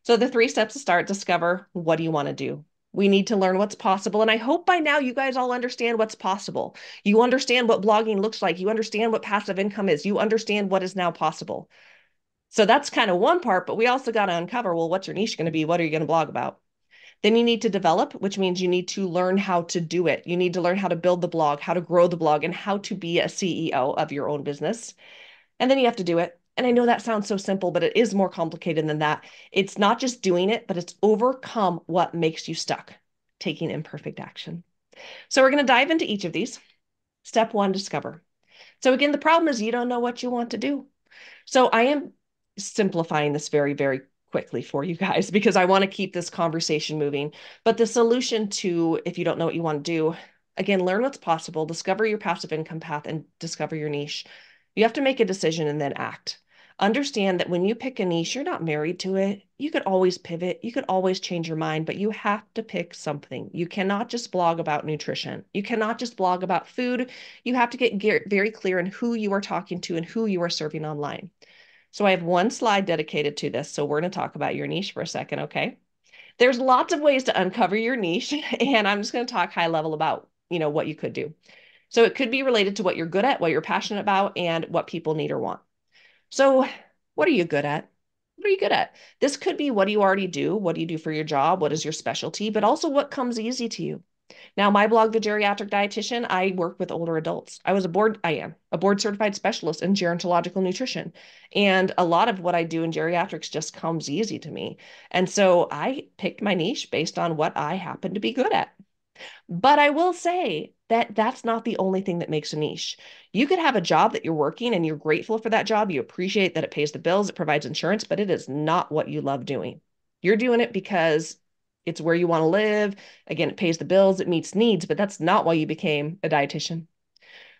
So the 3 steps to start: discover, what do you want to do? We need to learn what's possible. And I hope by now you guys all understand what's possible. You understand what blogging looks like. You understand what passive income is. You understand what is now possible. So that's kind of one part, but we also got to uncover, well, what's your niche going to be? What are you going to blog about? Then you need to develop, which means you need to learn how to do it. You need to learn how to build the blog, how to grow the blog, and how to be a CEO of your own business. And then you have to do it. And I know that sounds so simple, but it is more complicated than that. It's not just doing it, but it's overcome what makes you stuck, taking imperfect action. So we're going to dive into each of these. Step 1, discover. So again, the problem is you don't know what you want to do. So I am simplifying this very, very quickly for you guys because I want to keep this conversation moving. But the solution to, if you don't know what you want to do, again, learn what's possible, discover your passive income path, and discover your niche. You have to make a decision and then act. Understand that when you pick a niche, you're not married to it. You could always pivot. You could always change your mind, but you have to pick something. You cannot just blog about nutrition. You cannot just blog about food. You have to get very clear in who you are talking to and who you are serving online. So I have one slide dedicated to this. So we're going to talk about your niche for a second, okay? There's lots of ways to uncover your niche, and I'm just going to talk high level about, what you could do. So it could be related to what you're good at, what you're passionate about, and what people need or want. So what are you good at? What are you good at? This could be what do you already do? What do you do for your job? What is your specialty? But also what comes easy to you. Now, my blog, The Geriatric Dietitian, I work with older adults. I am a board certified specialist in gerontological nutrition. And a lot of what I do in geriatrics just comes easy to me. And so I picked my niche based on what I happen to be good at. But I will say that that's not the only thing that makes a niche. You could have a job that you're working and you're grateful for that job. You appreciate that it pays the bills, it provides insurance, but it is not what you love doing. You're doing it because it's where you want to live. Again, it pays the bills, it meets needs, but that's not why you became a dietitian.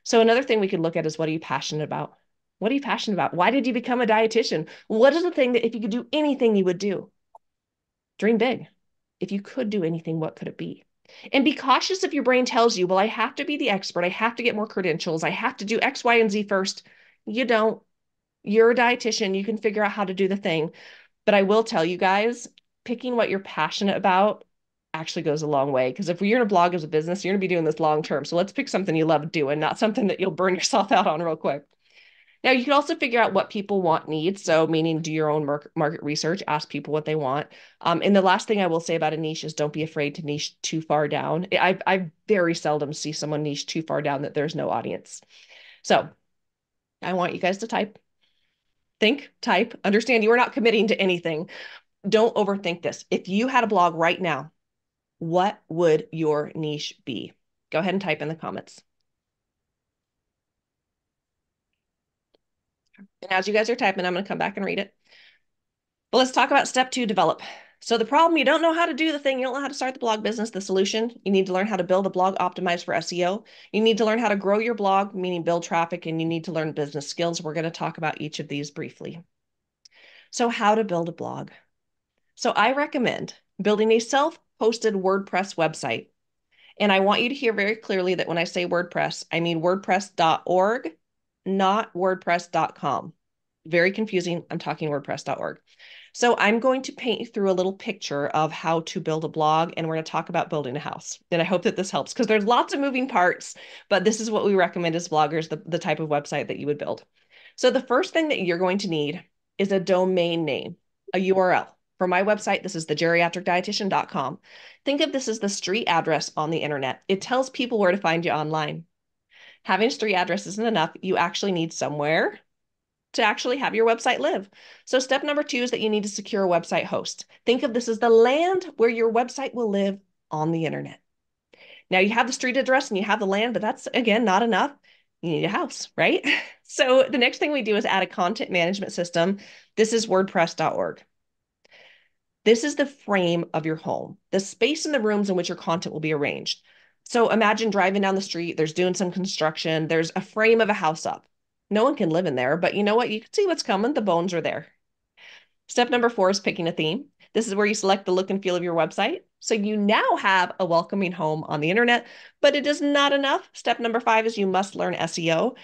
So another thing we could look at is, what are you passionate about? What are you passionate about? Why did you become a dietitian? What is the thing that if you could do anything, you would do? Dream big. If you could do anything, what could it be? And be cautious if your brain tells you, well, I have to be the expert. I have to get more credentials. I have to do X, Y, and Z first. You don't. You're a dietitian. You can figure out how to do the thing. But I will tell you guys, picking what you're passionate about actually goes a long way. Because if you're going to blog as a business, you're going to be doing this long term. So let's pick something you love doing, not something that you'll burn yourself out on real quick. Now, you can also figure out what people want, need. So meaning do your own market research, ask people what they want. And the last thing I will say about a niche is don't be afraid to niche too far down. I very seldom see someone niche too far down that there's no audience. So I want you guys to think, type, understand you are not committing to anything. Don't overthink this. If you had a blog right now, what would your niche be? Go ahead and type in the comments. And as you guys are typing, I'm going to come back and read it. But let's talk about step 2, develop. So the problem, you don't know how to do the thing. You don't know how to start the blog business. The solution, you need to learn how to build a blog optimized for SEO. You need to learn how to grow your blog, meaning build traffic, and you need to learn business skills. We're going to talk about each of these briefly. So how to build a blog. So I recommend building a self-hosted WordPress website. And I want you to hear very clearly that when I say WordPress, I mean WordPress.org, not WordPress.com. Very confusing. I'm talking WordPress.org. So I'm going to paint you through a little picture of how to build a blog, and we're going to talk about building a house. And I hope that this helps because there's lots of moving parts, but this is what we recommend as bloggers, the type of website that you would build. So the first thing that you're going to need is a domain name, a URL. For my website, this is thegeriatricdietitian.com. Think of this as the street address on the internet. It tells people where to find you online. Having a street address isn't enough. You actually need somewhere to actually have your website live. So step number 2 is that you need to secure a website host. Think of this as the land where your website will live on the internet. Now you have the street address and you have the land, but that's again not enough. You need a house, right? So the next thing we do is add a content management system. This is WordPress.org. This is the frame of your home, the space in the rooms in which your content will be arranged. So imagine driving down the street, there's doing some construction, there's a frame of a house up. No one can live in there, but you know what? You can see what's coming. The bones are there. Step number 4 is picking a theme. This is where you select the look and feel of your website. So you now have a welcoming home on the internet, but it is not enough. Step number 5 is you must learn SEO.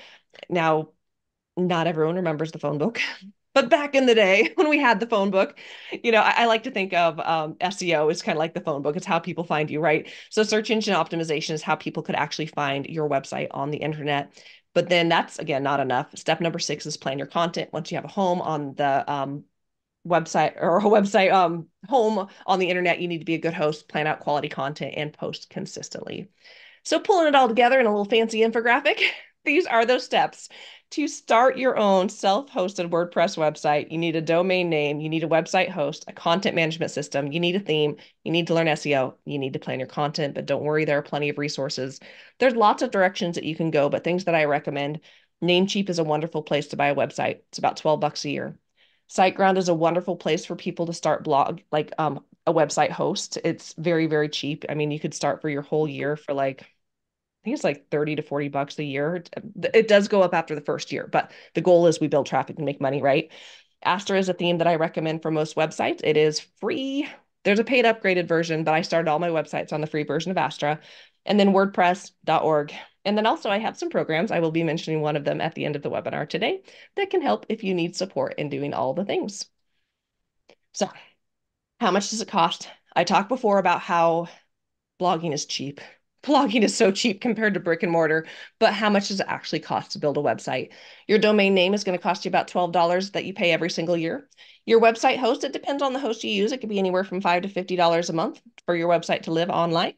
Now, not everyone remembers the phone book, but back in the day when we had the phone book, I like to think of SEO as kind of like the phone book. It's how people find you, right? So search engine optimization is how people could actually find your website on the internet. But then that's, again, not enough. Step number 6 is plan your content. Once you have a home on the website or a website home on the internet, you need to be a good host, plan out quality content, and post consistently. So pulling it all together in a little fancy infographic, these are those steps. To start your own self-hosted WordPress website, you need a domain name, you need a website host, a content management system, you need a theme, you need to learn SEO, you need to plan your content, but don't worry, there are plenty of resources. There's lots of directions that you can go, but things that I recommend, Namecheap is a wonderful place to buy a website. It's about $12 a year. SiteGround is a wonderful place for people to start blog, like a website host. It's very, very cheap. I mean, you could start for your whole year for like, I think it's like 30 to 40 bucks a year. It does go up after the first year, but the goal is we build traffic and make money, right? Astra is a theme that I recommend for most websites. It is free. There's a paid upgraded version, but I started all my websites on the free version of Astra. And then WordPress.org. And then also I have some programs. I will be mentioning one of them at the end of the webinar today that can help if you need support in doing all the things. So how much does it cost? I talked before about how blogging is cheap. Blogging is so cheap compared to brick and mortar, but how much does it actually cost to build a website? Your domain name is going to cost you about $12 that you pay every single year. Your website host, it depends on the host you use. It could be anywhere from $5 to $50 a month for your website to live online.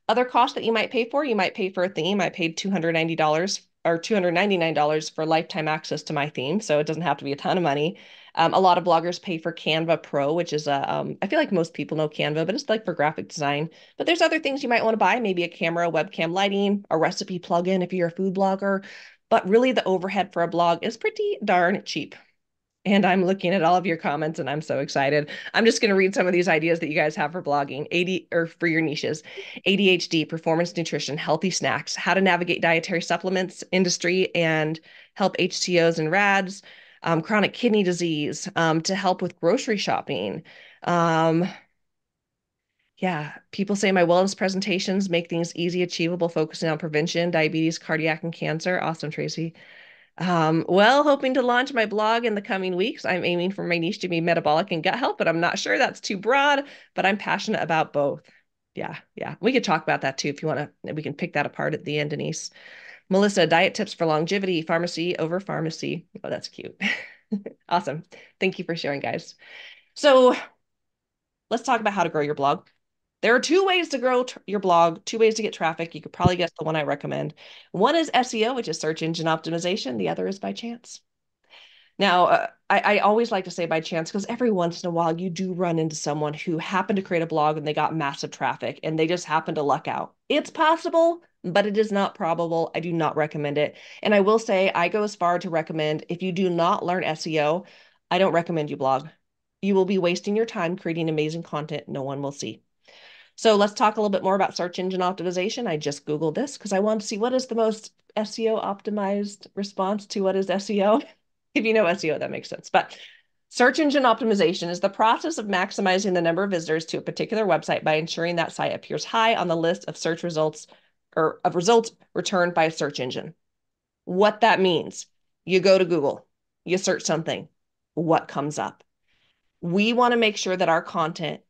Other costs that you might pay for, you might pay for a theme. I paid $290 or $299 for lifetime access to my theme, so it doesn't have to be a ton of money. A lot of bloggers pay for Canva Pro, which is I feel like most people know Canva, but it's like for graphic design. But there's other things you might want to buy, maybe a camera, webcam lighting, a recipe plugin if you're a food blogger. But really the overhead for a blog is pretty darn cheap. And I'm looking at all of your comments and I'm so excited. I'm just going to read some of these ideas that you guys have for blogging, or for your niches. ADHD, performance nutrition, healthy snacks, how to navigate dietary supplements industry and help HCOs and RADs, chronic kidney disease, to help with grocery shopping. Yeah, people say my wellness presentations make things easy, achievable, focusing on prevention, diabetes, cardiac, and cancer. Awesome, Tracy. Well, hoping to launch my blog in the coming weeks. I'm aiming for my niche to be metabolic and gut health, but I'm not sure that's too broad, but I'm passionate about both. Yeah. We could talk about that too if you want to. We can pick that apart at the end, Denise. Melissa, diet tips for longevity, pharmacy over pharmacy. Oh, that's cute. Awesome. Thank you for sharing, guys. So let's talk about how to grow your blog. There are 2 ways to grow your blog, 2 ways to get traffic. You could probably guess the one I recommend. One is SEO, which is search engine optimization. The other is by chance. Now, I always like to say by chance because every once in a while you do run into someone who happened to create a blog and they got massive traffic and they just happened to luck out. It's possible, but it is not probable. I do not recommend it. And I will say I go as far to recommend if you do not learn SEO, I don't recommend you blog. You will be wasting your time creating amazing content no one will see. So let's talk a little bit more about search engine optimization. I just Googled this because I wanted to see what is the most SEO optimized response to what is SEO. If you know SEO, that makes sense. But search engine optimization is the process of maximizing the number of visitors to a particular website by ensuring that site appears high on the list of search results or of results returned by a search engine. What that means, you go to Google, you search something, what comes up? We want to make sure that our content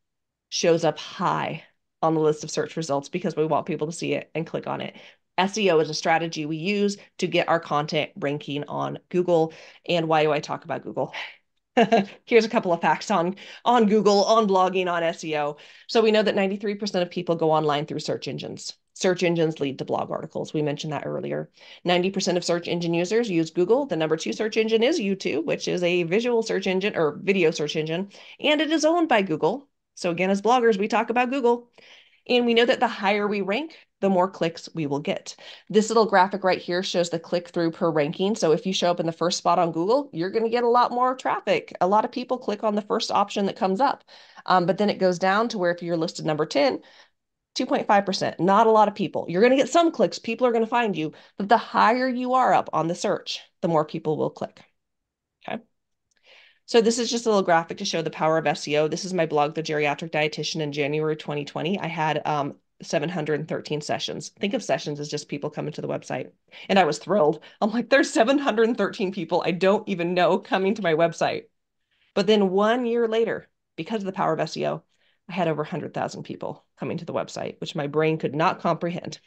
shows up high on the list of search results because we want people to see it and click on it. SEO is a strategy we use to get our content ranking on Google. And why do I talk about Google? Here's a couple of facts on Google, on blogging, on SEO. So we know that 93% of people go online through search engines. Search engines lead to blog articles. We mentioned that earlier. 90% of search engine users use Google. The number 2 search engine is YouTube, which is a visual search engine or video search engine, and it is owned by Google. So again, as bloggers, we talk about Google. And we know that the higher we rank, the more clicks we will get. This little graphic right here shows the click through per ranking. So if you show up in the first spot on Google, you're going to get a lot more traffic. A lot of people click on the first option that comes up. But then it goes down to where if you're listed number 10, 2.5%, not a lot of people. You're going to get some clicks. People are going to find you. But the higher you are up on the search, the more people will click. Okay. So this is just a little graphic to show the power of SEO. This is my blog, The Geriatric Dietitian, in January 2020. I had 713 sessions. Think of sessions as just people coming to the website. And I was thrilled. I'm like, there's 713 people I don't even know coming to my website. But then 1 year later, because of the power of SEO, I had over 100,000 people coming to the website, which my brain could not comprehend.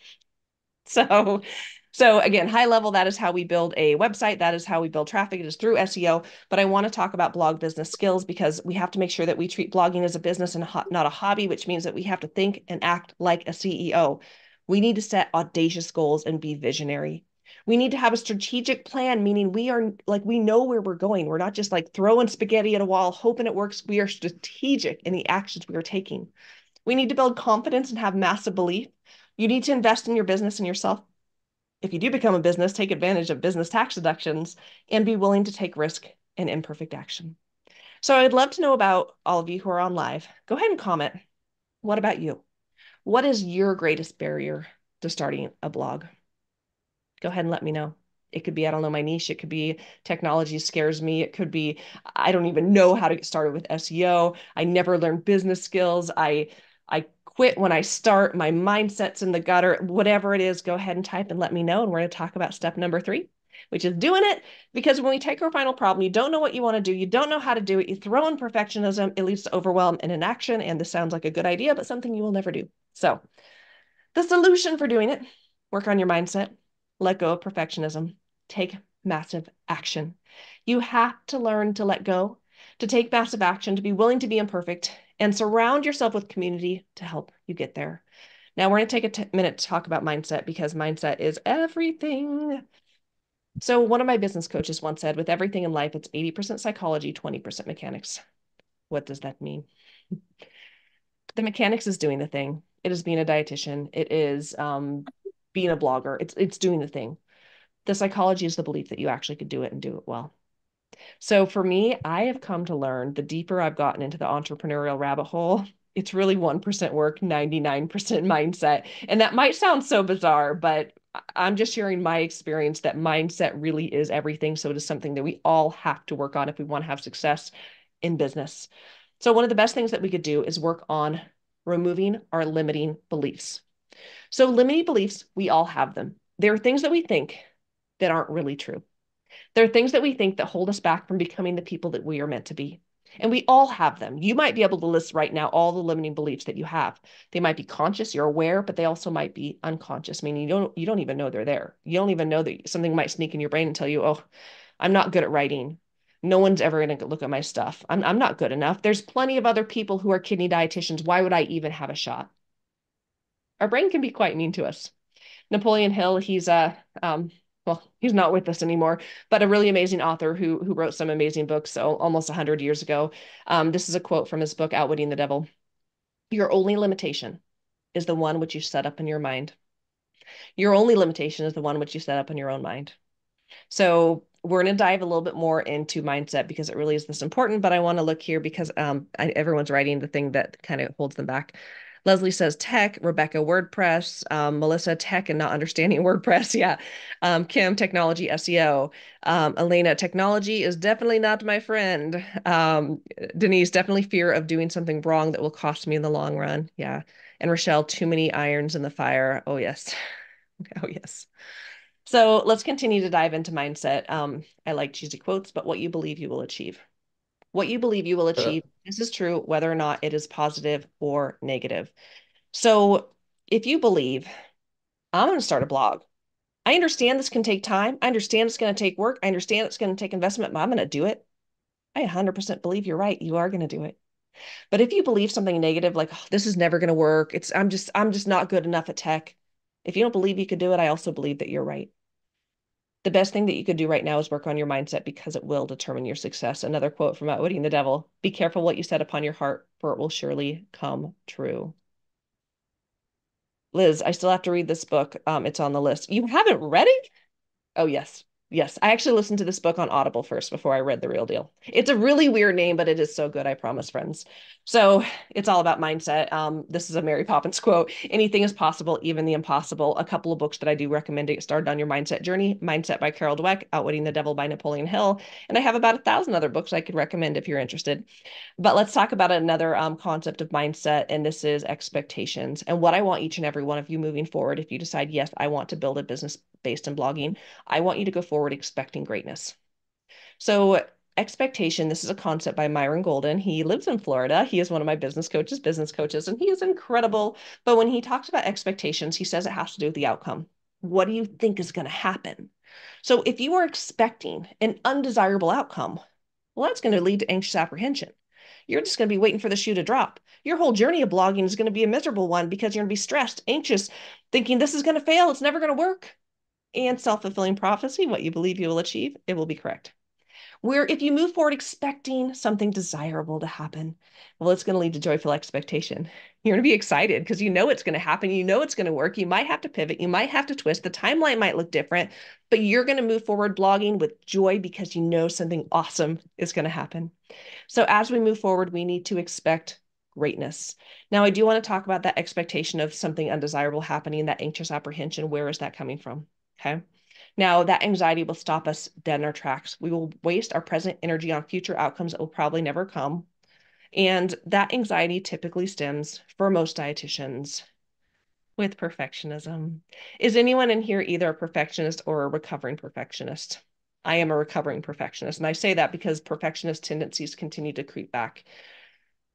So again, high level, that is how we build a website. That is how we build traffic. It is through SEO. But I want to talk about blog business skills because we have to make sure that we treat blogging as a business and not a hobby, which means that we have to think and act like a CEO. We need to set audacious goals and be visionary. We need to have a strategic plan, meaning we know where we're going. We're not just like throwing spaghetti at a wall, hoping it works. We are strategic in the actions we are taking. We need to build confidence and have massive belief. You need to invest in your business and yourself. If you do become a business, take advantage of business tax deductions and be willing to take risk and imperfect action. So I'd love to know about all of you who are on live. Go ahead and comment. What about you? What is your greatest barrier to starting a blog? Go ahead and let me know. It could be, I don't know my niche. It could be technology scares me. It could be, I don't even know how to get started with SEO. I never learned business skills. I quit when I start. My mindset's in the gutter. Whatever it is, go ahead and type and let me know. And we're going to talk about step number 3, which is doing it. Because when we take our final problem, you don't know what you want to do. You don't know how to do it. You throw in perfectionism. It leads to overwhelm and inaction. And this sounds like a good idea, but something you will never do. So the solution for doing it, work on your mindset. Let go of perfectionism. Take massive action. You have to learn to let go, to take massive action, to be willing to be imperfect, and surround yourself with community to help you get there. Now, we're going to take a minute to talk about mindset because mindset is everything. So one of my business coaches once said, with everything in life, it's 80% psychology, 20% mechanics. What does that mean? The mechanics is doing the thing. It is being a dietitian. It is being a blogger. It's doing the thing. The psychology is the belief that you actually could do it and do it well. So for me, I have come to learn the deeper I've gotten into the entrepreneurial rabbit hole, it's really 1% work, 99% mindset. And that might sound so bizarre, but I'm just sharing my experience that mindset really is everything. So it is something that we all have to work on if we want to have success in business. So one of the best things that we could do is work on removing our limiting beliefs. So limiting beliefs, we all have them. There are things that we think that aren't really true. There are things that we think that hold us back from becoming the people that we are meant to be. And we all have them. You might be able to list right now all the limiting beliefs that you have. They might be conscious, you're aware, but they also might be unconscious, meaning you don't even know they're there. You don't even know that something might sneak in your brain and tell you, oh, I'm not good at writing. No one's ever going to look at my stuff. I'm not good enough. There's plenty of other people who are kidney dietitians. Why would I even have a shot? Our brain can be quite mean to us. Napoleon Hill, he's he's not with us anymore, but a really amazing author who wrote some amazing books almost 100 years ago. This is a quote from his book, Outwitting the Devil. Your only limitation is the one which you set up in your mind. Your only limitation is the one which you set up in your own mind. So we're going to dive a little bit more into mindset because it really is this important, but I want to look here because everyone's writing the thing that kind of holds them back. Leslie says tech, Rebecca WordPress, Melissa tech and not understanding WordPress. Yeah. Kim technology SEO. Elena technology is definitely not my friend. Denise definitely fear of doing something wrong that will cost me in the long run. Yeah. And Rochelle, too many irons in the fire. Oh yes. Oh yes. So let's continue to dive into mindset. I like cheesy quotes, but what you believe you will achieve. What you believe you will achieve. This is true, whether or not it is positive or negative. So if you believe, I'm going to start a blog. I understand this can take time. I understand it's going to take work. I understand it's going to take investment, but I'm going to do it. I 100% believe you're right. You are going to do it. But if you believe something negative, like, oh, this is never going to work. I'm just not good enough at tech. If you don't believe you could do it, I also believe that you're right. The best thing that you could do right now is work on your mindset because it will determine your success. Another quote from Outwitting the Devil: be careful what you set upon your heart, for it will surely come true. Liz, I still have to read this book. It's on the list. You haven't read it? Oh, yes. Yes. I actually listened to this book on Audible first before I read The Real Deal. It's a really weird name, but it is so good, I promise, friends. So it's all about mindset. This is a Mary Poppins quote. Anything is possible, even the impossible. A couple of books that I do recommend to get started on your mindset journey: Mindset by Carol Dweck, Outwitting the Devil by Napoleon Hill. And I have about 1,000 other books I could recommend if you're interested. But let's talk about another concept of mindset, and this is expectations. And what I want each and every one of you moving forward, if you decide, yes, I want to build a business based in blogging, I want you to go forward expecting greatness. So expectation, this is a concept by Myron Golden. He lives in Florida. He is one of my business coaches, and he is incredible. But when he talks about expectations, he says it has to do with the outcome. What do you think is going to happen? So if you are expecting an undesirable outcome, well, that's going to lead to anxious apprehension. You're just going to be waiting for the shoe to drop. Your whole journey of blogging is going to be a miserable one because you're going to be stressed, anxious, thinking this is going to fail, it's never going to work. And self-fulfilling prophecy: what you believe you will achieve, it will be correct. Where if you move forward expecting something desirable to happen, well, it's going to lead to joyful expectation. You're going to be excited because you know it's going to happen. You know it's going to work. You might have to pivot. You might have to twist. The timeline might look different, but you're going to move forward blogging with joy because you know something awesome is going to happen. So as we move forward, we need to expect greatness. Now, I do want to talk about that expectation of something undesirable happening, that anxious apprehension. Where is that coming from? Okay. Now, that anxiety will stop us dead in our tracks. We will waste our present energy on future outcomes that will probably never come. And that anxiety typically stems, for most dietitians, with perfectionism. Is anyone in here either a perfectionist or a recovering perfectionist? I am a recovering perfectionist. And I say that because perfectionist tendencies continue to creep back.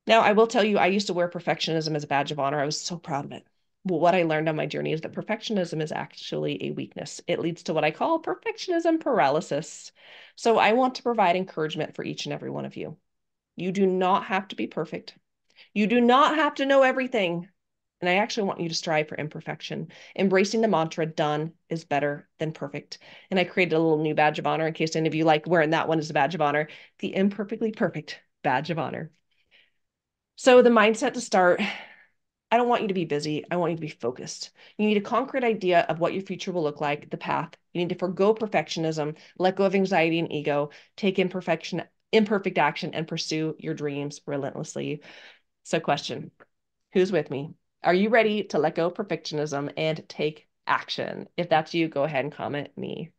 Now, I will tell you, I used to wear perfectionism as a badge of honor. I was so proud of it. But what I learned on my journey is that perfectionism is actually a weakness. It leads to what I call perfectionism paralysis. So I want to provide encouragement for each and every one of you. You do not have to be perfect. You do not have to know everything. And I actually want you to strive for imperfection, embracing the mantra, done is better than perfect. And I created a little new badge of honor in case any of you like wearing that one as a badge of honor: the imperfectly perfect badge of honor. So the mindset to start: I don't want you to be busy. I want you to be focused. You need a concrete idea of what your future will look like, the path. You need to forgo perfectionism, let go of anxiety and ego, take imperfect action, and pursue your dreams relentlessly. So question, who's with me? Are you ready to let go of perfectionism and take action? If that's you, go ahead and comment me.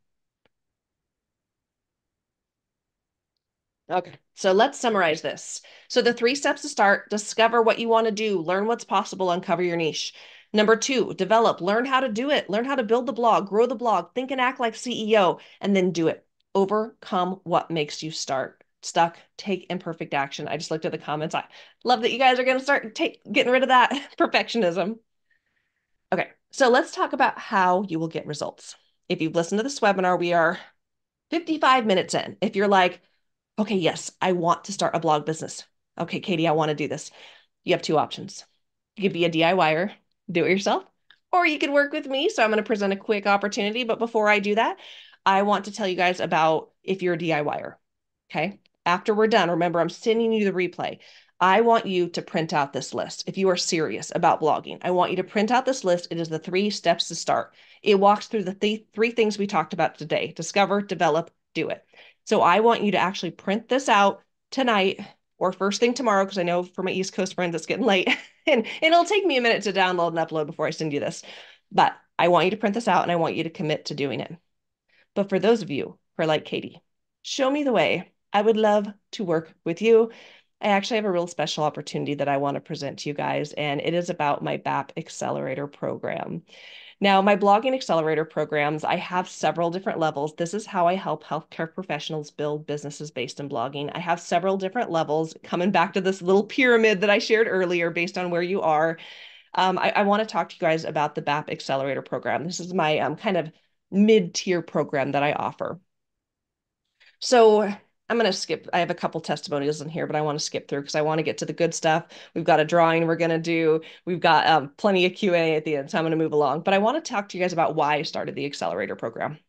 Okay, so let's summarize this. So the 3 steps to start: discover what you want to do, learn what's possible, uncover your niche. Number 2, develop, learn how to do it, learn how to build the blog, grow the blog, think and act like CEO, and then do it. Overcome what makes you stuck, take imperfect action. I just looked at the comments. I love that you guys are going to start getting rid of that perfectionism. Okay, so let's talk about how you will get results. If you've listened to this webinar, we are 55 minutes in. If you're like, okay, yes, I want to start a blog business. Okay, Katie, I want to do this. You have 2 options. You could be a DIYer, do it yourself, or you could work with me. So I'm going to present a quick opportunity. But before I do that, I want to tell you guys about if you're a DIYer. Okay. After we're done, remember, I'm sending you the replay. I want you to print out this list. If you are serious about blogging, I want you to print out this list. It is the 3 steps to start. It walks through the 3 things we talked about today: discover, develop, do it. So I want you to actually print this out tonight or first thing tomorrow, because I know for my East Coast friends, it's getting late and it'll take me a minute to download and upload before I send you this. But I want you to print this out and I want you to commit to doing it. But for those of you who are like, Katie, show me the way. I would love to work with you. I actually have a real special opportunity that I want to present to you guys, and it is about my BAP Accelerator program. Now, my blogging accelerator programs, I have several different levels. This is how I help healthcare professionals build businesses based in blogging. I have several different levels, coming back to this little pyramid that I shared earlier based on where you are. I want to talk to you guys about the BAP Accelerator program. This is my kind of mid-tier program that I offer. So I'm going to skip. I have a couple testimonials in here, but I want to skip through because I want to get to the good stuff. We've got a drawing we're going to do. We've got plenty of QA at the end, so I'm going to move along. But I want to talk to you guys about why I started the accelerator program.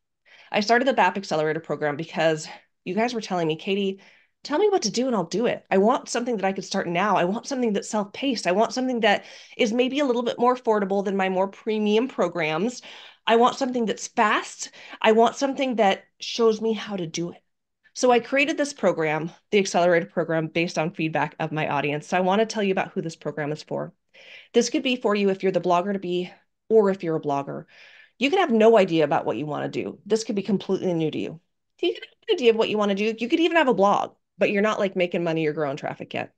I started the BAP Accelerator program because you guys were telling me, Katie, tell me what to do and I'll do it. I want something that I could start now. I want something that's self-paced. I want something that is maybe a little bit more affordable than my more premium programs. I want something that's fast. I want something that shows me how to do it. So I created this program, the Accelerator program, based on feedback of my audience. So I want to tell you about who this program is for. This could be for you if you're the blogger to be, or if you're a blogger. You can have no idea about what you want to do. This could be completely new to you. You can have an idea of what you want to do. You could even have a blog, but you're not like making money or growing traffic yet.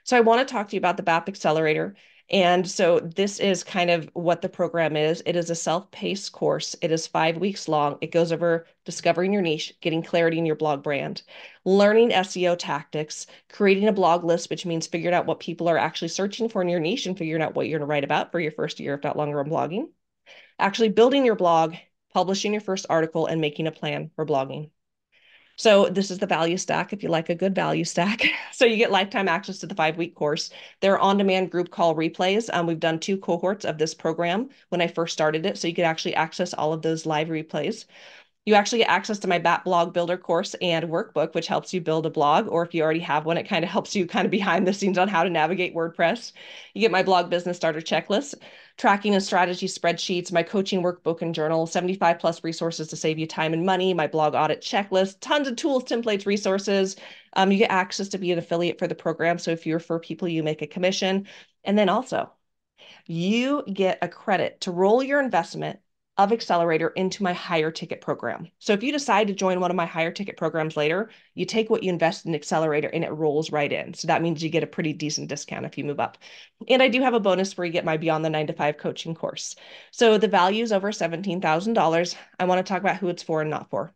So I want to talk to you about the BAP Accelerator. And so this is kind of what the program is. It is a self-paced course. It is 5 weeks long. It goes over discovering your niche, getting clarity in your blog brand, learning SEO tactics, creating a blog list, which means figuring out what people are actually searching for in your niche and figuring out what you're going to write about for your first year, if not longer, on blogging, actually building your blog, publishing your first article, and making a plan for blogging. So this is the value stack if you like a good value stack. So you get lifetime access to the 5-week course. There are on-demand group call replays. We've done 2 cohorts of this program when I first started it. So you could actually access all of those live replays. You actually get access to my BAP Blog Builder course and workbook, which helps you build a blog, or if you already have one, it kind of helps you kind of behind the scenes on how to navigate WordPress. You get my blog business starter checklist, tracking and strategy spreadsheets, my coaching workbook and journal, 75 plus resources to save you time and money, my blog audit checklist, tons of tools, templates, resources. You get access to be an affiliate for the program. So if you refer people, you make a commission. And then also, you get a credit to roll your investment of Accelerator into my higher ticket program. So if you decide to join one of my higher ticket programs later, you take what you invest in Accelerator and it rolls right in. So that means you get a pretty decent discount if you move up. And I do have a bonus where you get my Beyond the 9 to 5 coaching course. So the value is over $17,000. I want to talk about who it's for and not for.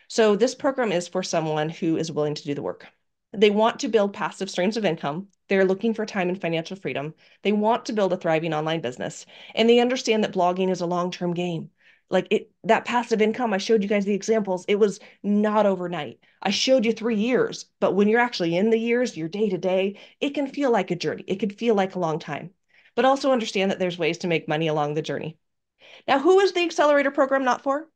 So this program is for someone who is willing to do the work. They want to build passive streams of income. They're looking for time and financial freedom. They want to build a thriving online business. And they understand that blogging is a long-term game. That passive income, I showed you guys the examples. It was not overnight. I showed you 3 years, but when you're actually in the years, your day to day, it can feel like a journey. It could feel like a long time, but also understand that there's ways to make money along the journey. Now, who is the Accelerator program not for?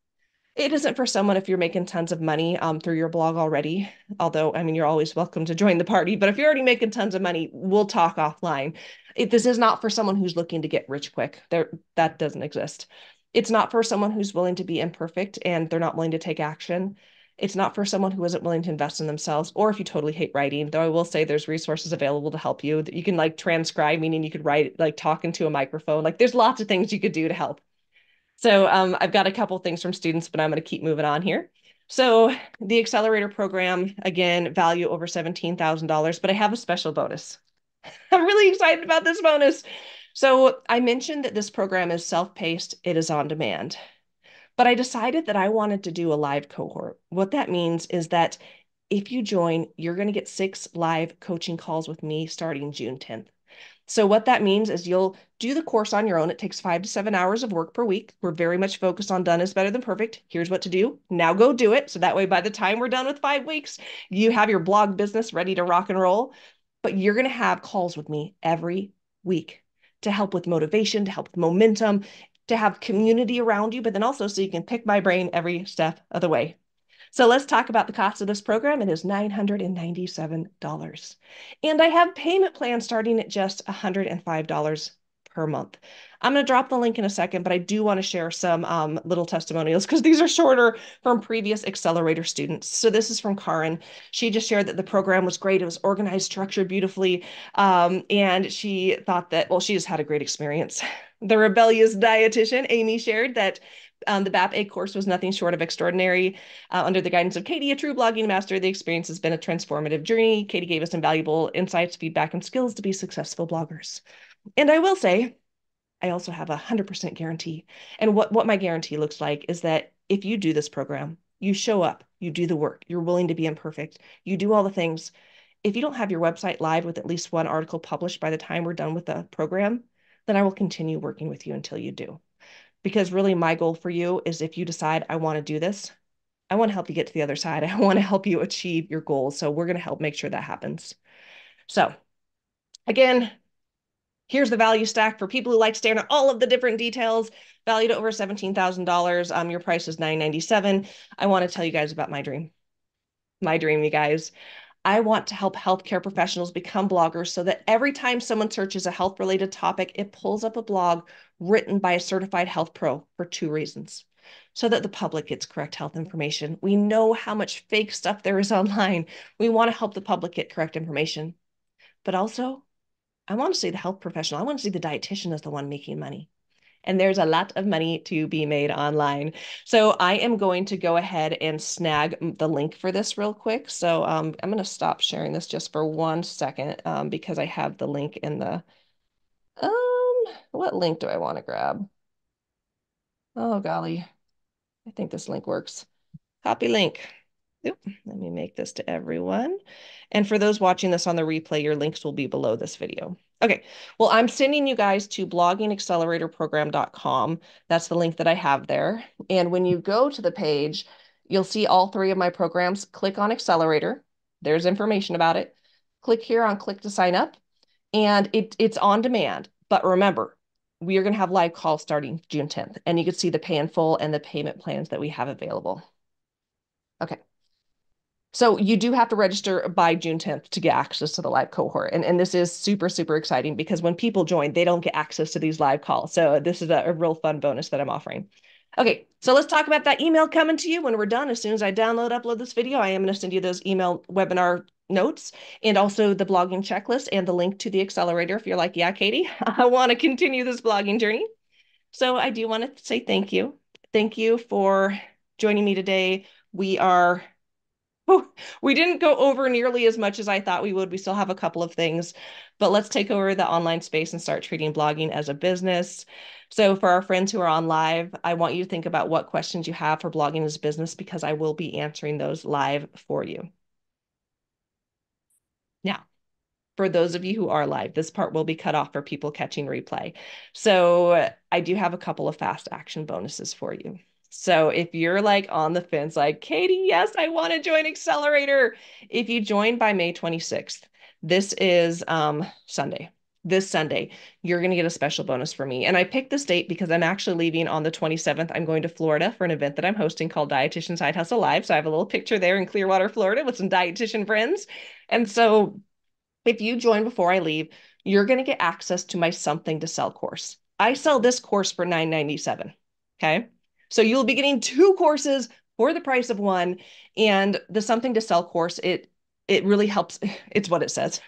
It isn't for someone if you're making tons of money through your blog already. Although, I mean, you're always welcome to join the party. But if you're already making tons of money, we'll talk offline. This is not for someone who's looking to get rich quick. That doesn't exist. It's not for someone who's willing to be imperfect and they're not willing to take action. It's not for someone who isn't willing to invest in themselves, or if you totally hate writing, though I will say there's resources available to help you. You can like transcribe, meaning you could write like talk into a microphone. Like there's lots of things you could do to help. So I've got a couple things from students, but I'm going to keep moving on here. So the Accelerator program, again, value over $17,000, but I have a special bonus. I'm really excited about this bonus. So I mentioned that this program is self-paced. It is on demand. But I decided that I wanted to do a live cohort. What that means is that if you join, you're going to get 6 live coaching calls with me starting June 10th. So what that means is you'll do the course on your own. It takes 5 to 7 hours of work per week. We're very much focused on done is better than perfect. Here's what to do. Now go do it. So that way, by the time we're done with 5 weeks, you have your blog business ready to rock and roll. But you're going to have calls with me every week to help with motivation, to help with momentum, to have community around you, but then also so you can pick my brain every step of the way. So let's talk about the cost of this program. It is $997. And I have payment plans starting at just $105 per month. I'm going to drop the link in a second, but I do want to share some little testimonials because these are shorter from previous Accelerator students. So this is from Karin. She just shared that the program was great. It was organized, structured beautifully. And she thought that, well, she just had a great experience. The rebellious dietitian, Amy, shared that the BAP-A course was nothing short of extraordinary. Under the guidance of Katie, a true blogging master, the experience has been a transformative journey. Katie gave us invaluable insights, feedback, and skills to be successful bloggers. And I will say, I also have 100% guarantee. And what my guarantee looks like is that if you do this program, you show up, you do the work, you're willing to be imperfect, you do all the things. If you don't have your website live with at least 1 article published by the time we're done with the program, then I will continue working with you until you do. Because really my goal for you is if you decide I want to do this, I want to help you get to the other side. I want to help you achieve your goals. So we're going to help make sure that happens. So again, here's the value stack for people who like staring at all of the different details. Valued at over $17,000. Your price is $997. I want to tell you guys about my dream. My dream, you guys. I want to help healthcare professionals become bloggers so that every time someone searches a health related topic, it pulls up a blog written by a certified health pro for two reasons. So that the public gets correct health information. We know how much fake stuff there is online. We want to help the public get correct information. But also, I want to see the health professional. I want to see the dietitian as the one making money. And there's a lot of money to be made online. So I am going to go ahead and snag the link for this real quick. So I'm going to stop sharing this just for 1 second because I have the link in the, what link do I want to grab? Oh, golly. I think this link works. Copy link. Yep. Let me make this to everyone. And for those watching this on the replay, your links will be below this video. Okay, well, I'm sending you guys to bloggingacceleratorprogram.com. That's the link that I have there. And when you go to the page, you'll see all three of my programs. Click on Accelerator. There's information about it. Click here on Click to Sign Up. And it's on demand. But remember, we are going to have live calls starting June 10th. And you can see the pay in full and the payment plans that we have available. Okay. So you do have to register by June 10th to get access to the live cohort. And this is super, super exciting because when people join, they don't get access to these live calls. So this is a real fun bonus that I'm offering. Okay, so let's talk about that email coming to you when we're done. As soon as I upload this video, I am going to send you those email webinar notes and also the blogging checklist and the link to the accelerator if you're like, yeah, Katie, I want to continue this blogging journey. So I do want to say thank you. Thank you for joining me today. We didn't go over nearly as much as I thought we would. We still have a couple of things, but let's take over the online space and start treating blogging as a business. So for our friends who are on live, I want you to think about what questions you have for blogging as a business because I will be answering those live for you. Now, for those of you who are live, this part will be cut off for people catching replay. So I do have a couple of fast action bonuses for you. So if you're like on the fence, like, Katie, yes, I want to join Accelerator. If you join by May 26th, this is Sunday. This Sunday, you're going to get a special bonus for me. And I picked this date because I'm actually leaving on the 27th. I'm going to Florida for an event that I'm hosting called Dietitian Side Hustle Live. So I have a little picture there in Clearwater, Florida with some dietitian friends. And so if you join before I leave, you're going to get access to my Something to Sell course. I sell this course for $997. Okay. So you'll be getting two courses for the price of one. And the Something to Sell course, it really helps. It's what it says.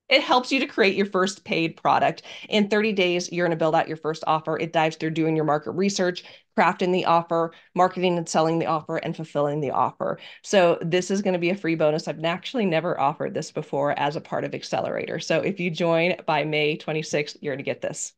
It helps you to create your first paid product. In 30 days, you're going to build out your first offer. It dives through doing your market research, crafting the offer, marketing and selling the offer, and fulfilling the offer. So this is going to be a free bonus. I've actually never offered this before as a part of Accelerator. So if you join by May 26th, you're going to get this.